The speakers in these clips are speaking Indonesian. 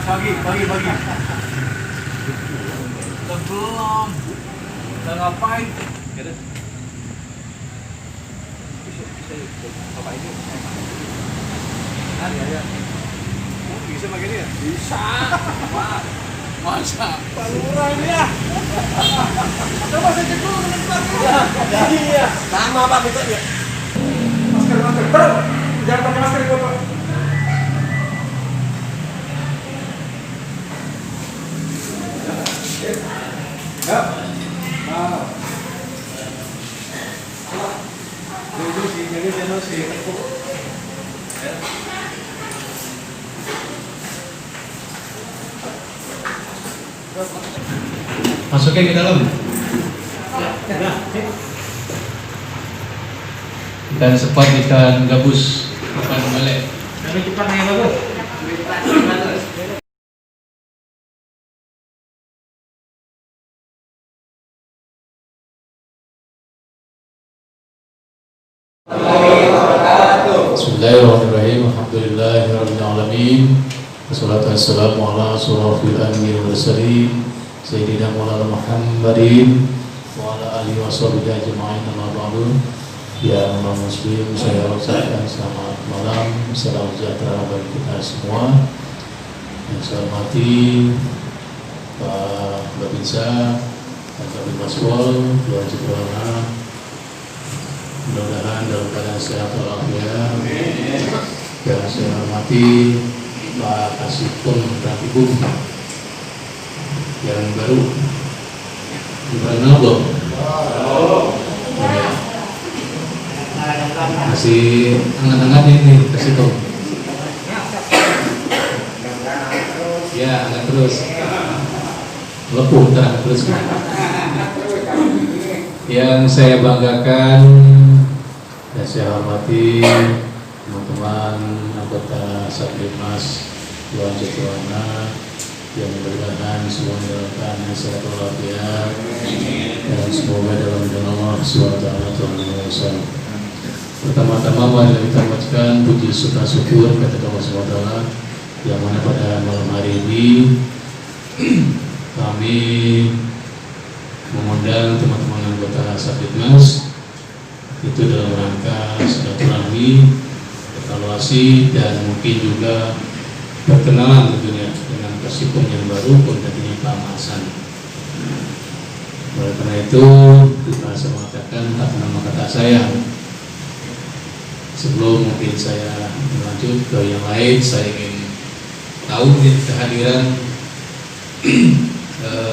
Pagi. Belum. Udah ngapain? Apa ini? Ya. Bisa pakai ini ya? Bisa. Masa? Palura ini ya. Coba saya cek dulu teman-teman. Iya. Sama Pak betul ya. Masker. Jangan pakai masker itu Pak. Ya. Masuknya ke dalam. Ikan sepat, ikan gabus, ikan balik. Dari cepat yang bagus. Bismillahirrahmanirrahim. Alhamdulillahirrahmanirrahim. Wassalatu wassalamu ala asyrafil anbiya'i wal mursalin Sayyidina Maulana Muhammadin wa ala alihi wa sahbihi ajma'in. Amma ba'du. Ya muslim, saya ucapkan selamat malam, salam sejahtera bagi kita semua. Yang saya hormati Pak Babinsa dan Pak Binmaswal, Tuan Citrana, mudah-mudahan dalam keadaan sehat walafiat. Yang saya hormati Pak Kasipun Ratibum yang baru gimana belum? Masih hangat-hangat ini Kasipun. Ya, hangat terus. Lepuh terus. Yang saya banggakan dan saya hormati teman-teman anggota Satgas Tuan Jatuana yang mudah-mudahan semua dalam keadaan sehat walafiat dan semoga dalam lindungan Allah SWT. Pertama-tama mari kita panjatkan puji serta syukur kepada Allah SWT yang mana pada malam hari ini kami mengundang teman-teman anggota Satgas itu dalam rangka silaturahmi, evaluasi dan mungkin juga perkenalan tentunya dengan Kasipun yang baru pun tentunya Pak Hasan. Oleh karena itu kita mengatakan tak nama kata saya. Sebelum mungkin saya melanjut ke yang lain, saya ingin tahu kehadiran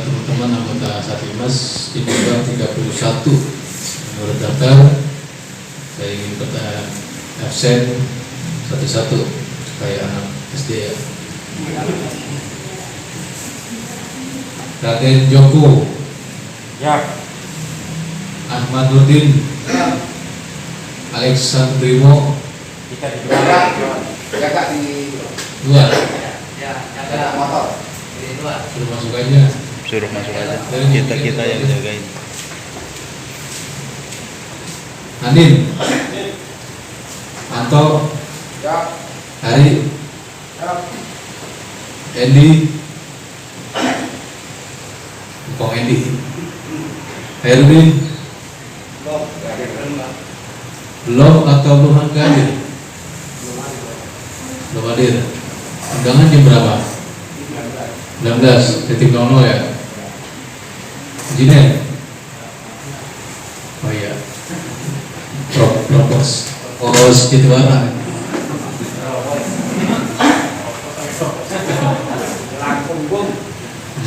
teman-teman anggota Satgas di jumlah 31 menurut daftar. Saya ingin kita absen satu-satu supaya anak SD ya. Raden Joko Ya. Ahmad Nurdin Ya. Alexandrimo Kita di luar. Jaga di luar. Ya, jaga motor. Di luar. Suruh masuk aja. Suruh masuk aja. Dari Kita yang jagain. Andin Anto Ya. Hari Ya. Endi Kong Endi Herwin belum atau belum hadir? Belum hadir. Undangan jam berapa? 19.00 ya. Engineer. Oh iya. Propos. Oh, segitu barang.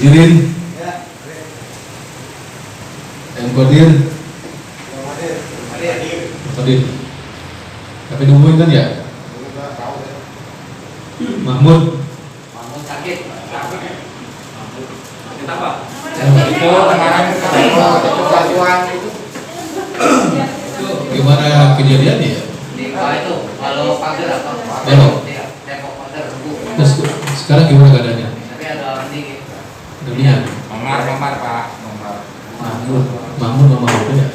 Hadirin M. Qadir Qadir tapi nungguin kan ya? Mahmud sakit apa? Itu kemarin itu gimana kejadiannya ya? Di itu kalau pagar apa? Depok. Depok pagar sembuh. Terus sekarang gimana keadaannya? Tapi ada dingin. Demikian. Nomor Pak, nomor. Mahmud ya?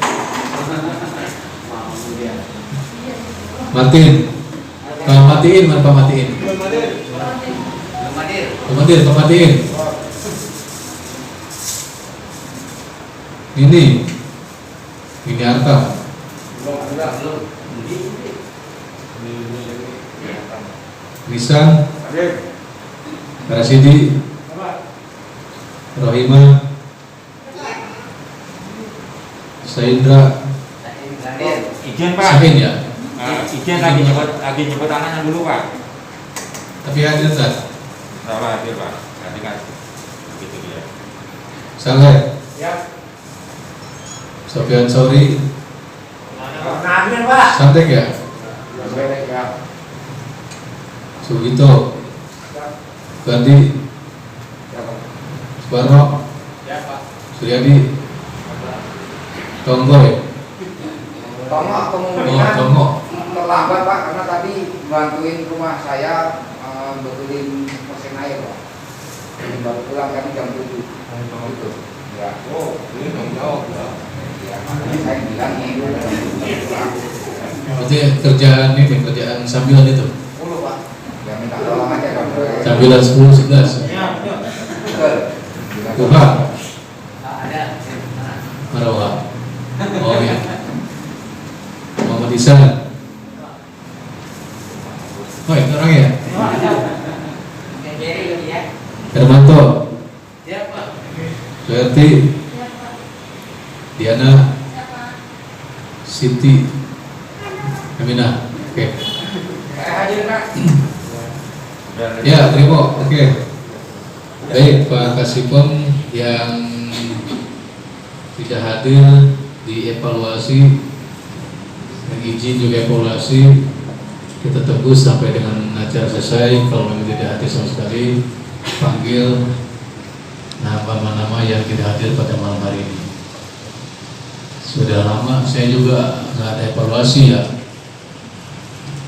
Matiin. Kalau matiin, mana matiin? Belum hadir. Matiin. Ini Arta. Belum. Lisan. Rasidi. Rohimah. Saindra. Hadir. Izin Pak. Sahin ya? Izin lagi nyebut anaknya dulu Pak. Tapi hadir tak? Salah hadir Pak. Tadi kan begitu dia. Saleh. Ya. Sofian Sauri. Hadir, Pak. Santek ya? Ya. Sugito. Gandhi. Subarno. Ya, Pak. Suryadi. Tonggoy. Tongok Oh, kemungkinan Tongo. terlambat Pak karena tadi bantuin rumah saya betulin mesin air Pak. Jadi baru pulang tadi jam 7 gitu. Ya. Oh, ini dong jauh ya. Ya makanya saya bilang ini pulang. Berarti kerjaan sambilan itu. 10 Pak. Ya minta tolong aja Pak. Sambilan 10, 11. Betul. Kuha. Ada. Marawa. Oh ya. Muhammad Isan. Oh ya, orang ya. Oke, jadi lagi ya. Hermanto. Siap, Pak. Suherti. Diana. Siti. Aminah. Oke. Saya hadir Pak. Ya, terima. Oke. Baik, Pak Kasipon yang tidak hadir dievaluasi dan izin juga evaluasi kita tebus sampai dengan acara selesai. Kalau memang tidak hadir sama sekali, panggil nama-nama yang tidak hadir pada malam hari ini. Sudah lama saya juga nggak ada evaluasi ya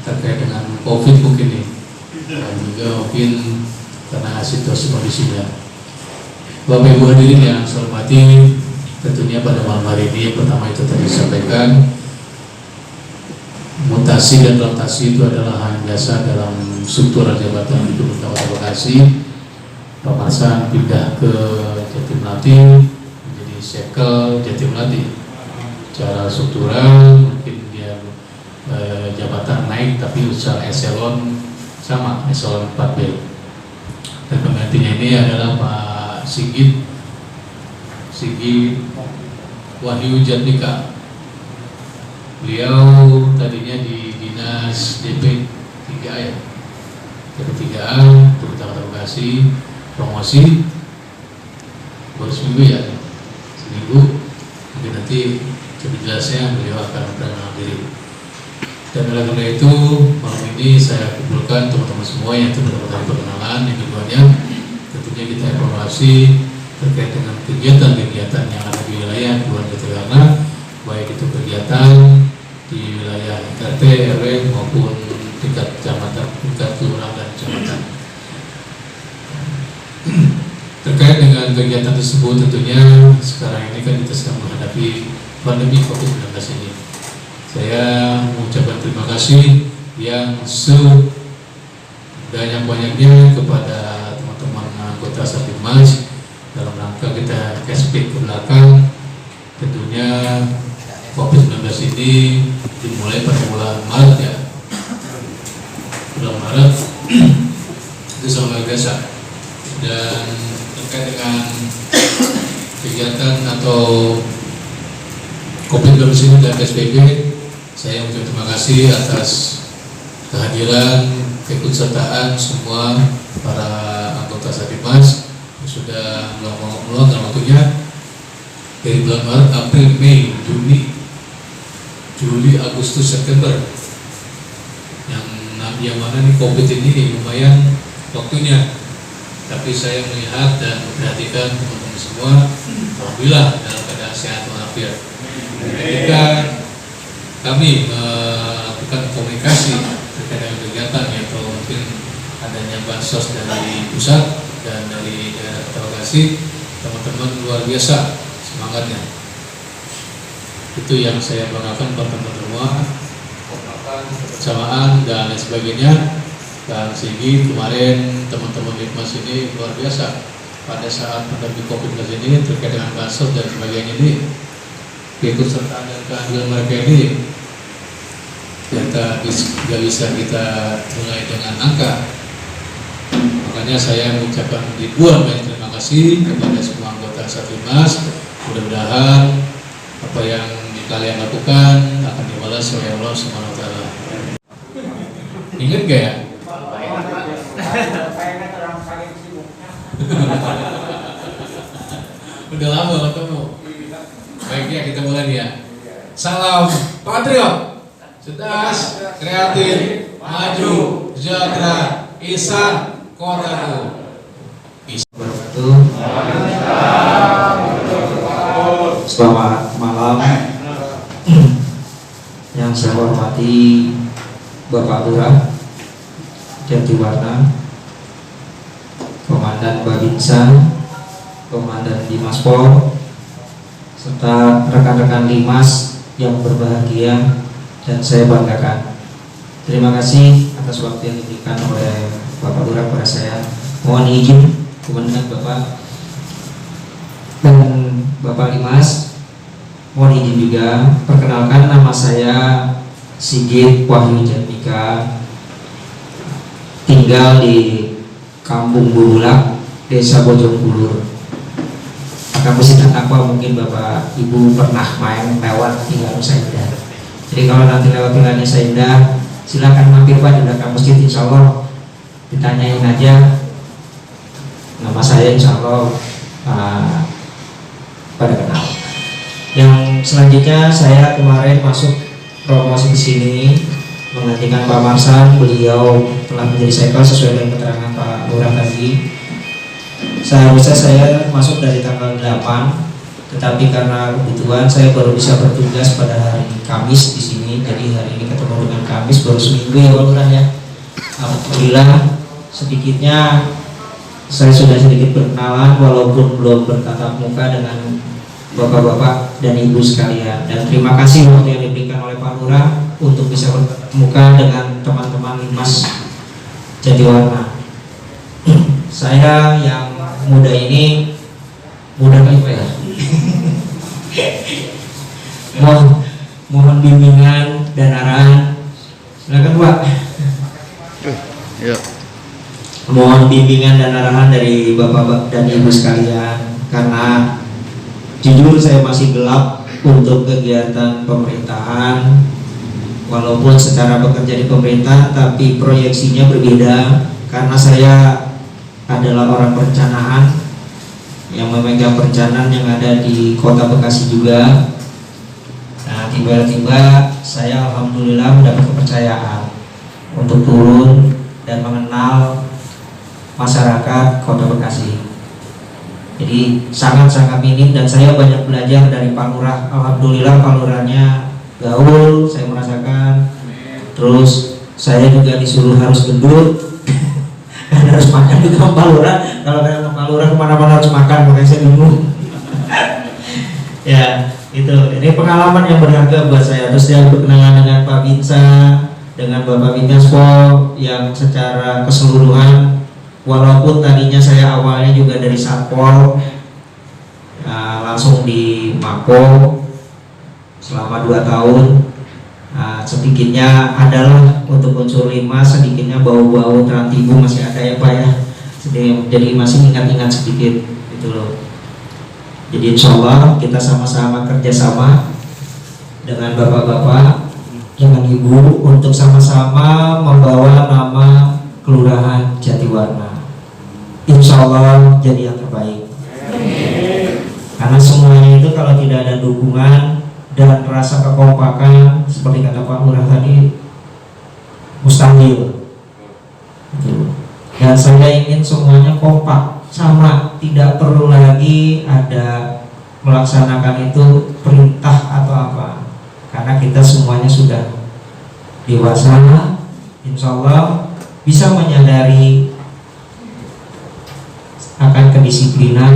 terkait dengan COVID mungkin nih, dan juga mungkin karena situasi kondisinya. Bapak Ibu hadirin yang saya hormati, tentunya pada malam hari ini pertama itu tadi disampaikan mutasi dan rotasi itu adalah hal yang biasa dalam struktural jabatan di Pemerintah Kota Bekasi. Pak Marsan pindah ke Jatimlati menjadi Sekel Jatimlati. Secara struktural mungkin dia jabatan naik, tapi secara eselon sama, eselon 4B. Dan penggantinya ini adalah Pak Sigit Wahyu Jatnika. Beliau tadinya di Dinas DP 3A ya, DP 3A Pemerintah Kota Bekasi, promosi baru seminggu ya, seminggu. Mungkin nanti lebih jelasnya beliau akan berkenan diri. Dan oleh karena itu malam ini saya kumpulkan teman-teman semua yang teman-teman perkenalan. Yang keduanya tentunya kita evaluasi terkait dengan kegiatan-kegiatan yang ada di wilayah Kelurahan Jatinegara, baik itu kegiatan di wilayah RT, RW maupun tingkat kecamatan, tingkat kelurahan dan kecamatan. Terkait dengan kegiatan tersebut, tentunya sekarang ini kan kita sedang menghadapi pandemi COVID-19 ini. Saya mengucapkan terima kasih yang sebanyak-banyaknya kepada teman-teman anggota Satipmas dalam rangka kita cashback ke belakang. Tentunya COVID-19 ini dimulai pada bulan Maret ya, bulan Maret itu sangat luar biasa. Dan terkait dengan kegiatan atau COVID-19 ini dan PSBB, saya mengucapkan terima kasih atas kehadiran, keikutsertaan semua para anggota Satipmas sudah meluangkan waktunya dari bulan Maret, April, Mei, Juli, Agustus, September. Yang mana nih COVID ini lumayan waktunya. Tapi saya melihat dan memperhatikan teman-teman semua, alhamdulillah dalam keadaan sehat walafiat. Ketika kami melakukan komunikasi terkait dengan kegiatan atau mungkin adanya bansos dari pusat dan dari daerah Kota Bekasi, teman-teman luar biasa semangatnya. Itu yang saya banggakan teman-teman semua, kebersamaan dan lain sebagainya. Dan sehingga kemarin teman-teman Litmas ini luar biasa pada saat pandemi COVID-19 ini terkait dengan bansos dan sebagainya ini, ikut serta dan kehadiran mereka ini ternyata tidak bisa kita mulai dengan angka. Makanya saya mengucapkan ribuan banyak terima kasih kepada semua anggota Satlimas. Mudah-mudahan apa yang kalian lakukan akan dibalas oleh Allah Subhanahu wa taala. Ingat gak ya? Udah lama ketemu. Baiknya kita mulai ya. Salam patriot, cerdas, kreatif, maju, sejahtera, ihsan, kotaku. Selamat malam. Yang saya hormati Bapak Lurah Jatiwarna, Komandan Babinsa, Komandan Dimaspol, serta rekan-rekan Limas yang berbahagia dan saya banggakan. Terima kasih atas waktu yang diberikan oleh Bapak Lurah kepada saya. Mohon izin Komandan Bapak dan Bapak Limas, mohon izin juga perkenalkan, nama saya Sigit Wahyu Jatmika, tinggal di Kampung Burulak, Desa Bojongkulur. Kampus Aqua, mungkin Bapak Ibu pernah main lewat di Galuh Saindah. Jadi kalau nanti lewat Galuh Saindah, silakan mampir Pak di belakang masjid, insya Allah ditanyain aja nama saya, insya Allah pada kenal. Yang selanjutnya saya kemarin masuk promosi ke sini menggantikan Pak Marsan. Beliau telah menjadi sekal sesuai dengan keterangan Pak Lurah tadi. Seharusnya saya masuk dari tanggal 8, tetapi karena kebutuhan saya baru bisa bertugas pada hari Kamis di sini. Jadi hari ini ketemu dengan Kamis, baru seminggu ya Pak Lurah ya. Alhamdulillah sedikitnya saya sudah sedikit berkenalan walaupun belum bertatap muka dengan bapak-bapak dan ibu sekalian. Dan terima kasih waktu yang diberikan oleh Pak Lurah untuk bisa bertatap muka dengan teman-teman Limas Jatiwarna. Saya yang muda ini, muda apa ya? Mohon bimbingan dan arahan. Silakan Pak. Mohon bimbingan dan arahan dari bapak dan ibu sekalian, karena jujur saya masih gelap untuk kegiatan pemerintahan. Walaupun secara bekerja di pemerintah, tapi proyeksinya berbeda karena saya adalah orang perencanaan yang memegang perencanaan yang ada di Kota Bekasi juga. Nah, tiba-tiba saya alhamdulillah mendapat kepercayaan untuk turun dan mengenal masyarakat Kota Bekasi. Jadi sangat-sangat minim dan saya banyak belajar dari Pak Lurah. Alhamdulillah Pak Lurahnya gaul, saya merasakan. Terus saya juga disuruh harus gendut dan harus makan juga Pak Lurah. Kalau kayak Pak Lurah kemana-mana harus makan, makanya saya bingung. Ya itu, ini pengalaman yang berharga buat saya. Terus saya berkenalan dengan Pak Binsa, dengan Bapak Binaspol yang secara keseluruhan, walaupun tadinya saya awalnya juga dari Satpol, langsung di Mako selama 2 tahun. Sedikitnya adalah untuk unsur Limas, sedikitnya bau-bau Trantibu masih ada ya Pak ya. Jadi masih ingat-ingat sedikit gitu loh. Jadi insya Allah kita sama-sama kerjasama dengan bapak-bapak, dengan ibu untuk sama-sama membawa nama Kelurahan Jatiwarna. Insya Allah jadi yang terbaik. mustahil. Dan saya ingin semuanya kompak, sama, tidak perlu lagi ada melaksanakan itu perintah atau apa, karena kita semuanya sudah dewasa, insya Allah bisa menyadari akan kedisiplinan,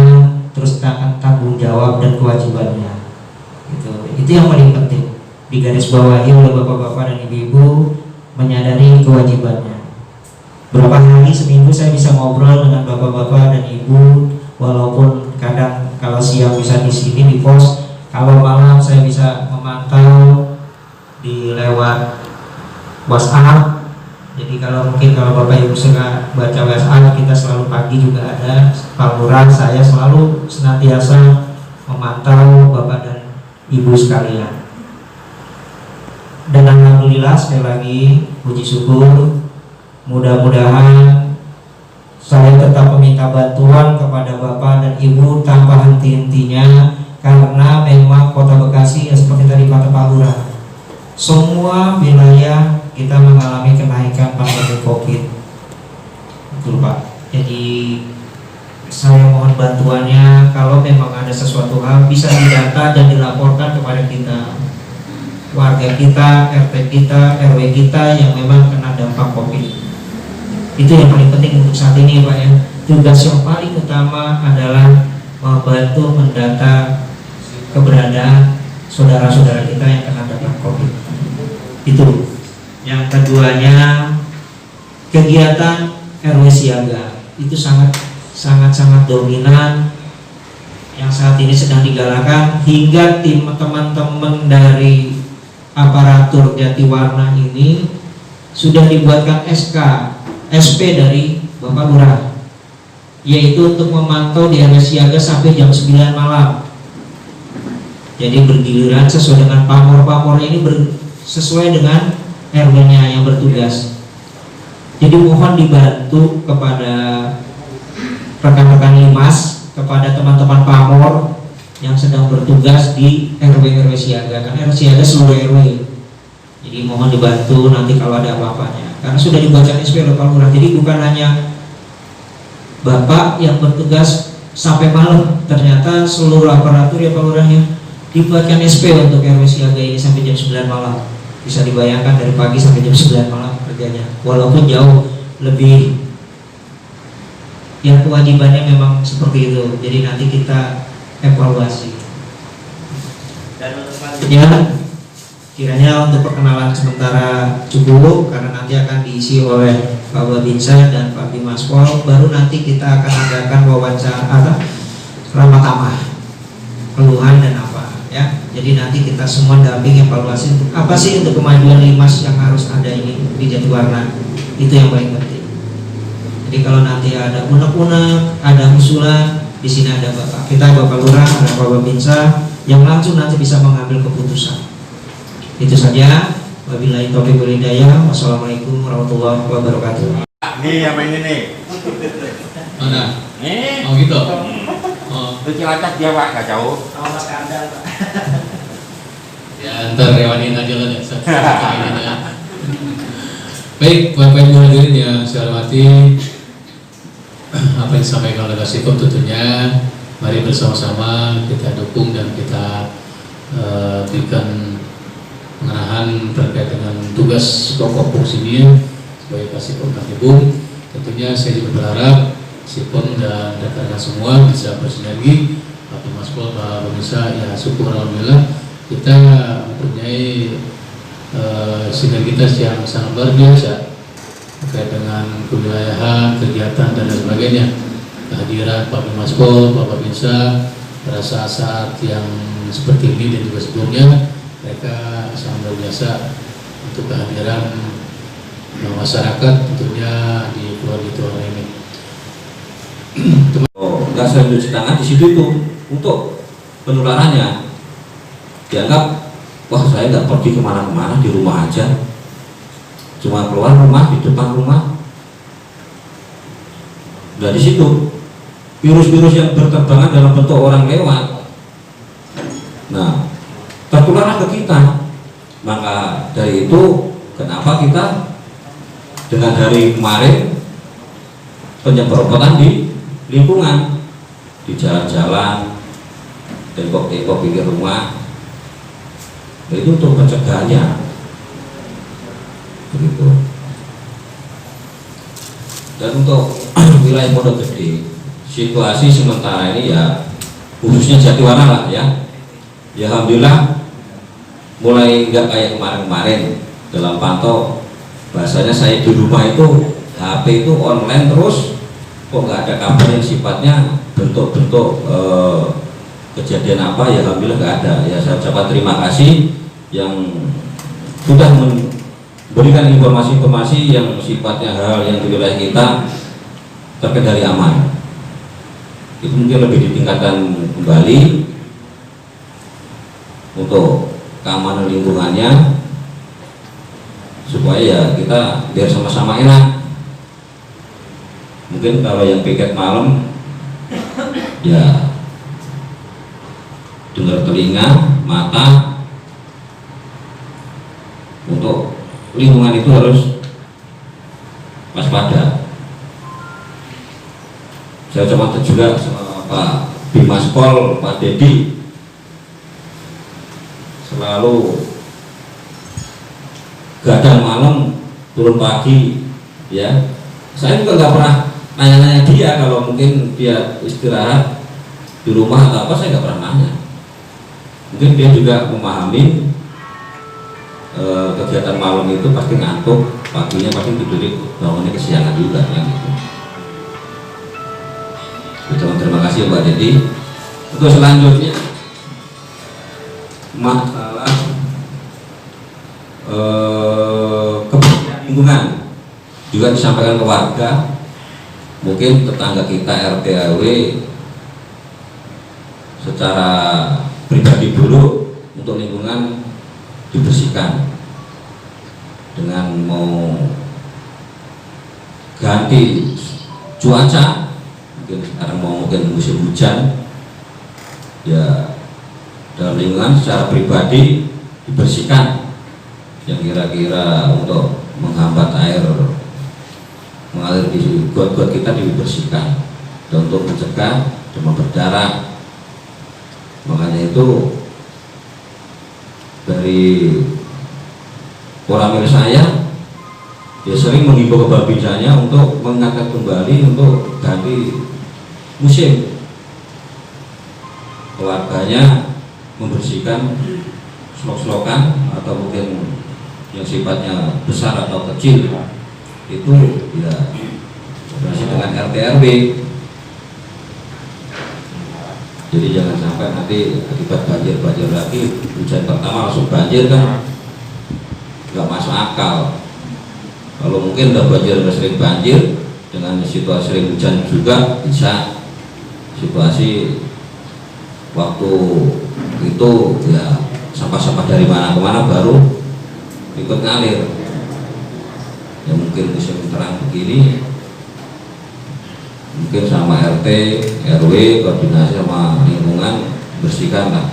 terus akan tanggung jawab dan kewajibannya. Itu yang paling penting digarisbawahi oleh bapak-bapak dan ibu-ibu, menyadari kewajibannya. Berapa hari seminggu saya bisa ngobrol dengan bapak-bapak dan ibu, walaupun kadang kalau siang bisa di sini di pos, kalau malam saya bisa memantau di lewat WhatsApp. Jadi kalau mungkin kalau bapak ibu suka baca WhatsApp, kita selalu pagi juga ada Pak Lurah, saya selalu senantiasa memantau bapak dan ibu sekalian. Dan alhamdulillah sekali lagi puji syukur, mudah-mudahan saya tetap meminta bantuan kepada bapak dan ibu tanpa henti-hentinya, karena memang Kota Bekasi ya seperti tadi kata Pak Lurah, semua wilayah kita mengalami kenaikan pandemi COVID. Betul Pak. Jadi saya mohon bantuannya, kalau memang ada sesuatu hal bisa didata dan dilaporkan kepada kita, warga kita, RT kita, RW kita yang memang kena dampak COVID. Itu yang paling penting untuk saat ini Pak ya. Tugas yang paling utama adalah membantu mendata keberadaan saudara-saudara kita yang kena dampak COVID. Itu. Yang keduanya, kegiatan RW siaga itu sangat dominan yang saat ini sedang digalakan, hingga tim teman-teman dari aparatur Jatiwarna ini sudah dibuatkan SP dari Bapak Lurah, yaitu untuk memantau di RW siaga sampai jam 9 malam. Jadi bergiliran sesuai dengan pamor ini sesuai dengan RW-nya yang bertugas. Jadi mohon dibantu kepada rekan-rekan Limas, kepada teman-teman pamor yang sedang bertugas di RW siaga, karena RW siaga seluruh RW. Jadi mohon dibantu nanti kalau ada apa-apanya, karena sudah dibacakan SP oleh Pak Lurah. Jadi bukan hanya Bapak yang bertugas sampai malam, ternyata seluruh aparatur ya Pak Lurahnya dibuatkan SP untuk RW siaga ini sampai jam 9 malam. Bisa dibayangkan dari pagi sampai jam 9 malam kerjanya, walaupun jauh lebih, ya kewajibannya memang seperti itu. Jadi nanti kita evaluasi. Dan selanjutnya kiranya untuk perkenalan sementara cukup, karena nanti akan diisi oleh Pak Babinsa dan Pak Bimaspol. Baru nanti kita akan adakan wawancara ramah tamah, keluhan dan apa ya. Jadi nanti kita semua damping evaluasi untuk apa sih untuk kemajuan Limas yang harus ada ini di Jatiwarna. Itu yang paling penting. Jadi kalau nanti ada unek-unek, ada usulan, di sini ada Bapak kita, Bapak Lurah, ada Pak Babinsa yang langsung nanti bisa mengambil keputusan. Itu saja. Wabillahi taufiq wal hidayah. Wassalamualaikum warahmatullahi wabarakatuh. Nih yang main ini. Mana? Oh gitu. Oh. Itu Cilacap dia Pak, gak jauh. Sama Mas Kandang Pak. Ya ntar rewanin aja lah ya. Baik, Bapak Ibu hadirin yang saya hormati, apa yang disampaikan oleh Kasihkom tentunya mari bersama-sama kita dukung dan kita berikan pengarahan terkait dengan tugas pokok fungsinya sebagai Kasihkom Kasihkom. Tentunya saya juga berharap Kasihkom dan rekan-rekan semua bisa bersinergi. Pak Bimaspol, Pak Babinsa, ya syukur alhamdulillah kita mempunyai sinergitas yang sangat luar biasa terkait dengan kewilayahan, kegiatan dan lain sebagainya. Kehadiran Pak Bimaspol, Pak Babinsa pada saat-saat yang seperti ini dan juga sebelumnya, mereka sangat luar biasa untuk kehadiran masyarakat tentunya di keluarga Tuhan ini. Nggak saya cuci tangan di situ tuh untuk penularannya. Dianggap wah saya nggak pergi kemana-mana, di rumah aja, cuma keluar rumah, di depan rumah. Dari situ virus-virus yang berterbangan dalam bentuk orang lewat, nah tertularlah ke kita. Maka dari itu kenapa kita dengan hari kemarin penyemprotan di lingkungan, di jalan-jalan, tembok-tembok pinggir rumah. Nah, itu untuk pencegahannya, begitu. Dan untuk wilayah Pondok Gede, situasi sementara ini ya khususnya Jatiwarna lah ya. Ya alhamdulillah mulai nggak kayak kemarin-kemarin. Dalam pantau bahasanya saya di rumah itu HP itu online terus, kok nggak ada kabar yang sifatnya bentuk-bentuk kejadian apa, ya alhamdulillah nggak ada. Ya saya ucapkan terima kasih yang sudah memberikan informasi-informasi yang sifatnya hal yang di wilayah kita terkait dari aman. Itu mungkin lebih ditingkatkan kembali untuk keamanan lingkungannya, supaya ya kita biar sama-sama enak. Mungkin kalau yang piket malam ya dengar telinga, mata, untuk lingkungan itu harus waspada. Saya coba juga sama Pak Bimas Pol, Pak Dedi, selalu gadang malam turun pagi ya. Saya juga nggak pernah nanya-nanya dia, kalau mungkin dia istirahat di rumah atau apa, saya nggak pernah nanya. Mungkin dia juga memahami kegiatan malam itu pasti ngantuk, paginya pasti tidur, bangunnya kesiangan juga yang gitu. Terima kasih Mbak Dedi. Untuk selanjutnya masalah kebersihan lingkungan juga disampaikan ke warga. Mungkin tetangga kita RT RW secara pribadi dulu untuk lingkungan dibersihkan dengan mau ganti cuaca, mungkin sekarang mungkin musim hujan ya, dalam lingkungan secara pribadi dibersihkan yang kira-kira untuk menghambat air mengalir di got-got kita dibersihkan, dan untuk mencegah demam berdarah. Makanya itu dari koramil saya ya sering menghimbau ke babinsanya untuk mengangkat kembali untuk ganti musim. Keluarganya membersihkan slok-slokan atau mungkin yang sifatnya besar atau kecil itu ya koordinasi dengan RT RW. Jadi jangan sampai nanti akibat banjir lagi, hujan pertama langsung banjir kan nggak masuk akal. Kalau mungkin udah sering banjir dengan situasi sering hujan juga bisa situasi waktu itu ya sampah-sampah dari mana ke mana baru ikut ngalir. Ya mungkin musim terang begini mungkin sama RT RW koordinasi sama lingkungan bersihkan lah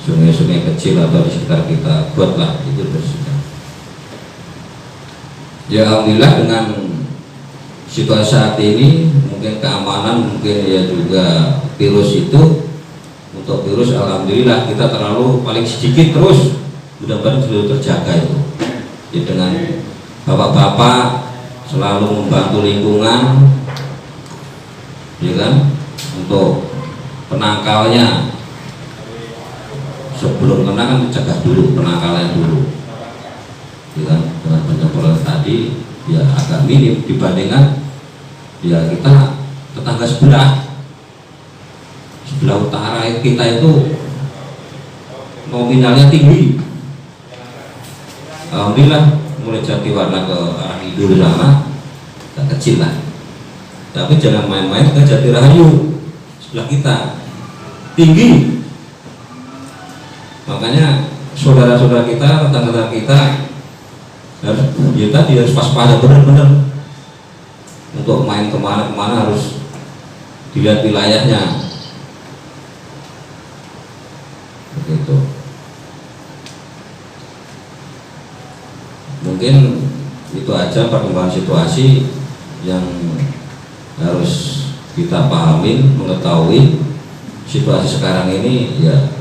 sungai-sungai kecil atau di sekitar kita, buatlah itu bersihkan. Ya alhamdulillah dengan situasi saat ini mungkin keamanan, mungkin ya juga virus itu, untuk virus alhamdulillah kita terlalu paling sedikit, terus mudah-mudahan selalu terjaga itu ya, dengan bapak-bapak selalu membantu lingkungan ya kan, untuk penangkalnya sebelum kena kan dicegah dulu, penangkalnya dulu ya kan, dengan penyemprotan tadi ya agak minim dibandingkan ya kita tetangga sebelah utara kita itu nominalnya tinggi. Alhamdulillah mulai Jatiwarna ke arah Idul sana agak kecil lah, tapi jangan main-main ke Jatirahayu sebelah kita tinggi. Makanya saudara-saudara kita, tetangga kita harus waspada benar-benar untuk main kemana-kemana, harus dilihat wilayahnya begitu. mungkin itu aja perkembangan situasi yang harus kita pahamin, mengetahui situasi sekarang ini ya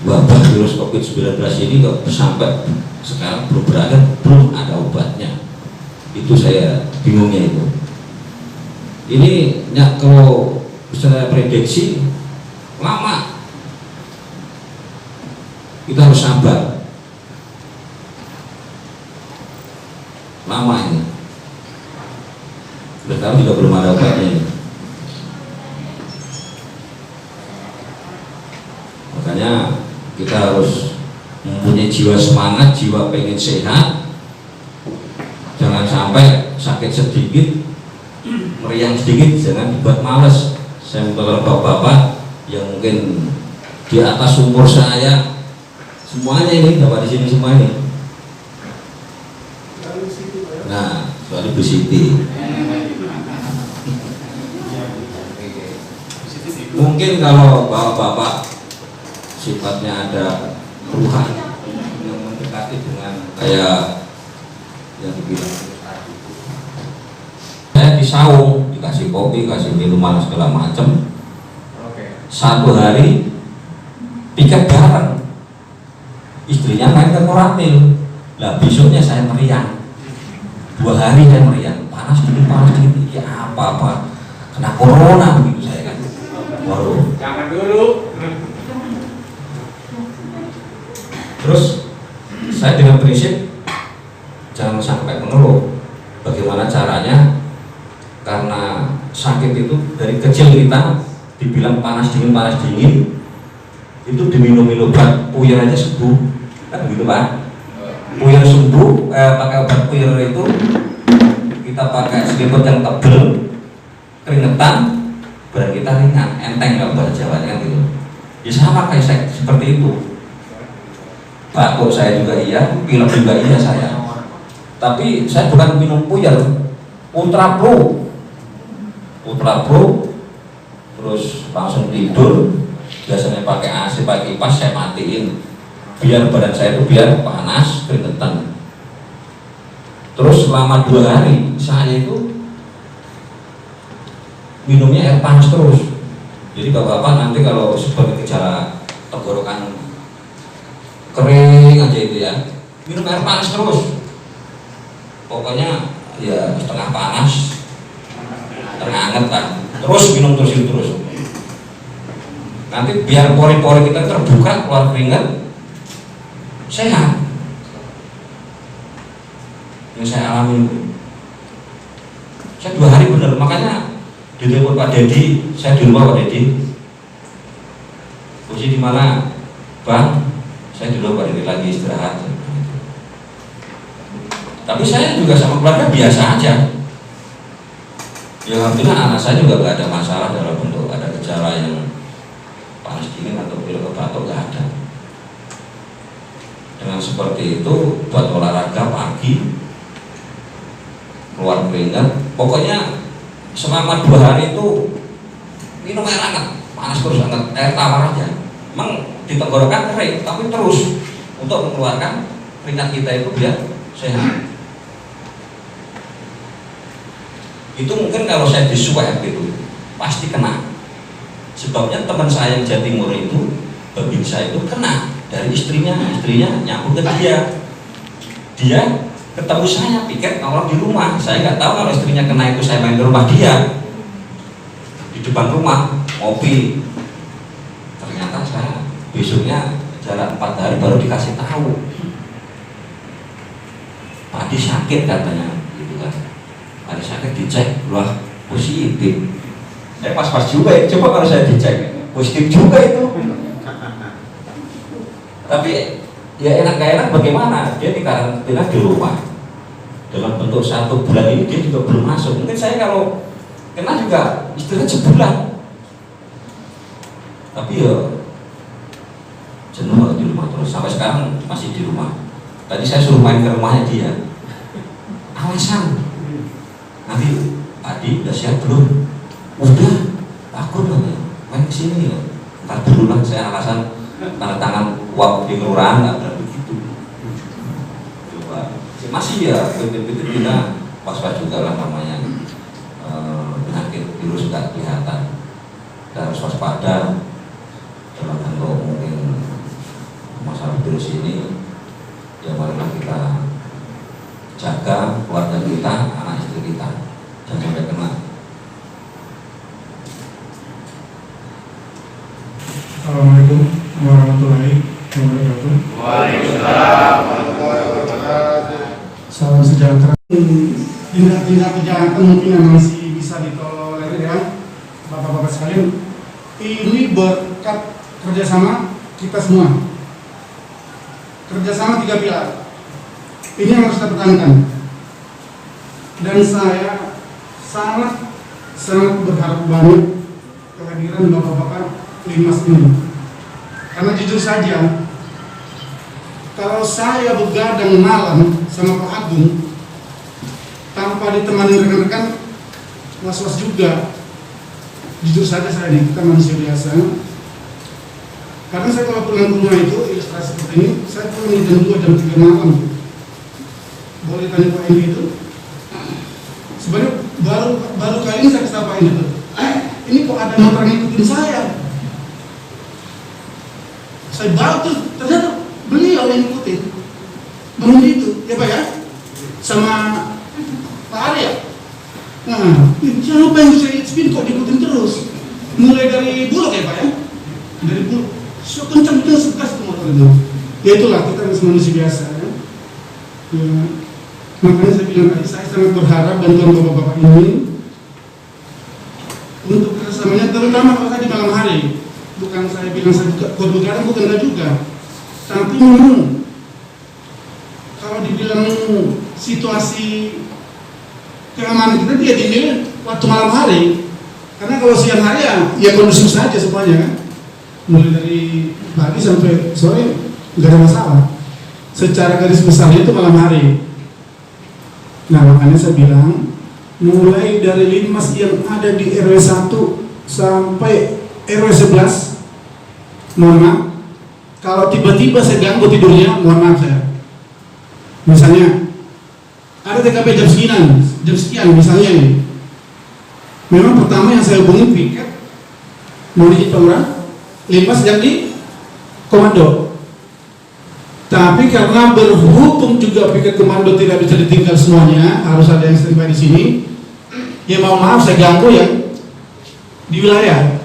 wabah virus COVID-19 ini kok sampai sekarang belum berakhir, belum ada obatnya. Itu saya bingungnya itu. Ini ya, kalau saya prediksi lama, kita harus sabar. Lama ini. Sekarang juga belum ada obatnya ini. Makanya kita harus mempunyai jiwa semangat, jiwa pengen sehat. Jangan sampai sakit sedikit, meriang sedikit, jangan dibuat males. Saya mengenal bapak-bapak yang mungkin di atas umur saya, semuanya ini dapat di sini semua ini. Nah, soal Ibu Siti. Mungkin kalau bapak-bapak sifatnya ada keluhan yang mendekati dengan kayak yang dibilang saya disaung, dikasih kopi, kasih minuman segala macam. Satu hari piket bareng, istrinya main ke Koramil. Lah besoknya saya meriang, 2 hari saya meriang, panas dingin, ya apa-apa kena corona begitu saya kan. Waduh, Jangan dulu. terus saya dengan prinsip jangan sampai mengeluh. Bagaimana caranya? Karena sakit itu dari kecil kita dibilang panas dingin, itu diminum obat puyir aja sembuh, kan gitu Pak? Puyir sembuh, pakai obat puyir itu kita pakai selimut yang tebel, keringetan, badan kita ringan, enteng nggak bahasa Jawa kan gitu. Ya sama kayak saya seperti itu. Batuk saya juga iya, pilek juga iya saya. Tapi saya bukan minum puyir, Ultra Pro, terus langsung tidur. Biasanya pakai AC, pakai kipas, saya matiin biar badan saya itu biar panas, keringetan. Terus selama 2 hari saya itu minumnya air panas terus. Jadi bapak-bapak nanti kalau sebagai gejala tenggorokan kering aja itu ya, minum air panas terus. Pokoknya ya setengah panas, setengah hangat kan. Terus minum terus. Nanti biar pori-pori kita terbuka, keluar keringat, sehat. Yang saya alami itu, saya 2 hari benar. Makanya di telepon Pak Dedi, saya di rumah Pak Dedi. Posisi di mana, Bang? Saya di rumah Pak Dedi lagi istirahat. Tapi saya juga sama keluarga biasa aja. Ya alhamdulillah anak saya juga gak ada masalah dalam bentuk ada gejala yang panas dingin atau pilek batuk, gak ada. Dengan seperti itu buat olahraga pagi, keluar keringat, pokoknya selama 2 hari itu minum air hangat, panas terus hangat, air tawar aja. Memang di tenggorokan kering, tapi terus untuk mengeluarkan keringat kita itu biar sehat. Itu mungkin kalau saya disuap gitu pasti kena. Sebabnya teman saya yang Jawa Timur itu, babi saya itu kena dari istrinya nyambung ke dia ketemu saya piket orang di rumah. Saya nggak tahu kalau istrinya kena itu saya main ke rumah dia di depan rumah ngopi. Ternyata saya besoknya jalan 4 hari baru dikasih tahu Padi sakit katanya gitu kan. Ada sakit dicek, wah positif. Pas juga ya, coba kalau saya dicek positif juga itu. Tapi ya enak gak enak bagaimana? Dia dikarantina di rumah dalam bentuk 1 bulan ini dia juga belum masuk. Mungkin saya kalau kena juga istilahnya sebulan. Tapi ya jenuh di rumah terus sampai sekarang masih di rumah. Tadi saya suruh main ke rumahnya dia. Alasan nanti Adi udah siap belum? Udah, takut nih main kesini ya. Ntar dulu lah saya alasan tanda tangan uang di kelurahan nggak begitu. masih ya betul-betul kita was-was juga lah namanya penyakit virus nggak kelihatan. Kita harus waspada dalam bentuk mungkin masalah virus ini. Ya marilah kita jaga keluarga kita, anak istri kita, jangan sampai kena. Assalamualaikum warahmatullahi wabarakatuh. Waalaikumsalam warahmatullahi wabarakatuh. Salam sejahtera. Tindak-tindak kejahatan mungkin yang masih bisa ditolerir ya, bapak-bapak sekalian. Ini berkat kerjasama kita semua. Kerjasama 3 pilar. Ini yang harus kita pertahankan. Dan saya sangat berharap banyak kehadiran bapak-bapak Linmas ini. Karena jujur saja, kalau saya begadang malam sama Pak Agung tanpa ditemani rekan-rekan, was-was juga. Jujur saja saya ini, kita manusia biasa. Karena saya kalau pulang ke rumah itu, ilustrasi seperti ini, saya pulang jam 2, jam 3 malam. Boleh tanya Pak Indi itu? Sebenarnya baru kali ini saya kasih Pak Indi itu. Ini kok ada orang ngikutin saya? Saya baru tuh, ternyata beliau yang ngikutin. Bangun itu, ya Pak ya? Sama Pak Arya. Nah, siapa yang bisa spin kok diikutin terus? Mulai dari Bulog ya Pak ya? Dari Bulog. So kencang itu segas tuh motor itu. Ya itulah, kita masih manusia biasa ya. Ya. Makanya saya bilang tadi, saya sangat berharap bantuan bapak-bapak ini untuk kerjasamanya, terutama kalau saya di malam hari. Bukan saya bilang saya kuat begadang, bukan enggak juga. Tapi memang kalau dibilang situasi keamanan kita dia dinilai waktu malam hari. Karena kalau siang hari ya kondusif saja semuanya kan. Mulai dari pagi sampai sore nggak ada masalah. Secara garis besarnya itu malam hari. Nah makanya saya bilang mulai dari Linmas yang ada di RW 1 sampai RW 11, mohon maaf, kalau tiba-tiba saya ganggu tidurnya, mohon maaf saya. Misalnya ada TKP jam sekian misalnya ini. Memang pertama yang saya hubungi piket mau di Palura, Linmas yang di komando. Tapi karena berhubung juga piket komando tidak bisa ditinggal semuanya, harus ada yang standby di sini. Ya mau maaf saya ganggu yang di wilayah.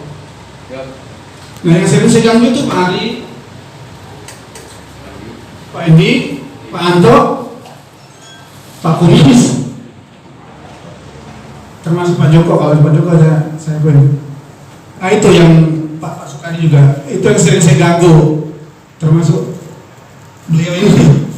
Nah yang sering saya ganggu itu Pak Ari, Pak Endi, Pak Anto, Pak Kumis, termasuk Pak Joko. Kalau Pak Joko ada saya pun. Nah itu yang Pak Sukadi juga, itu yang sering saya ganggu, termasuk beliau ini.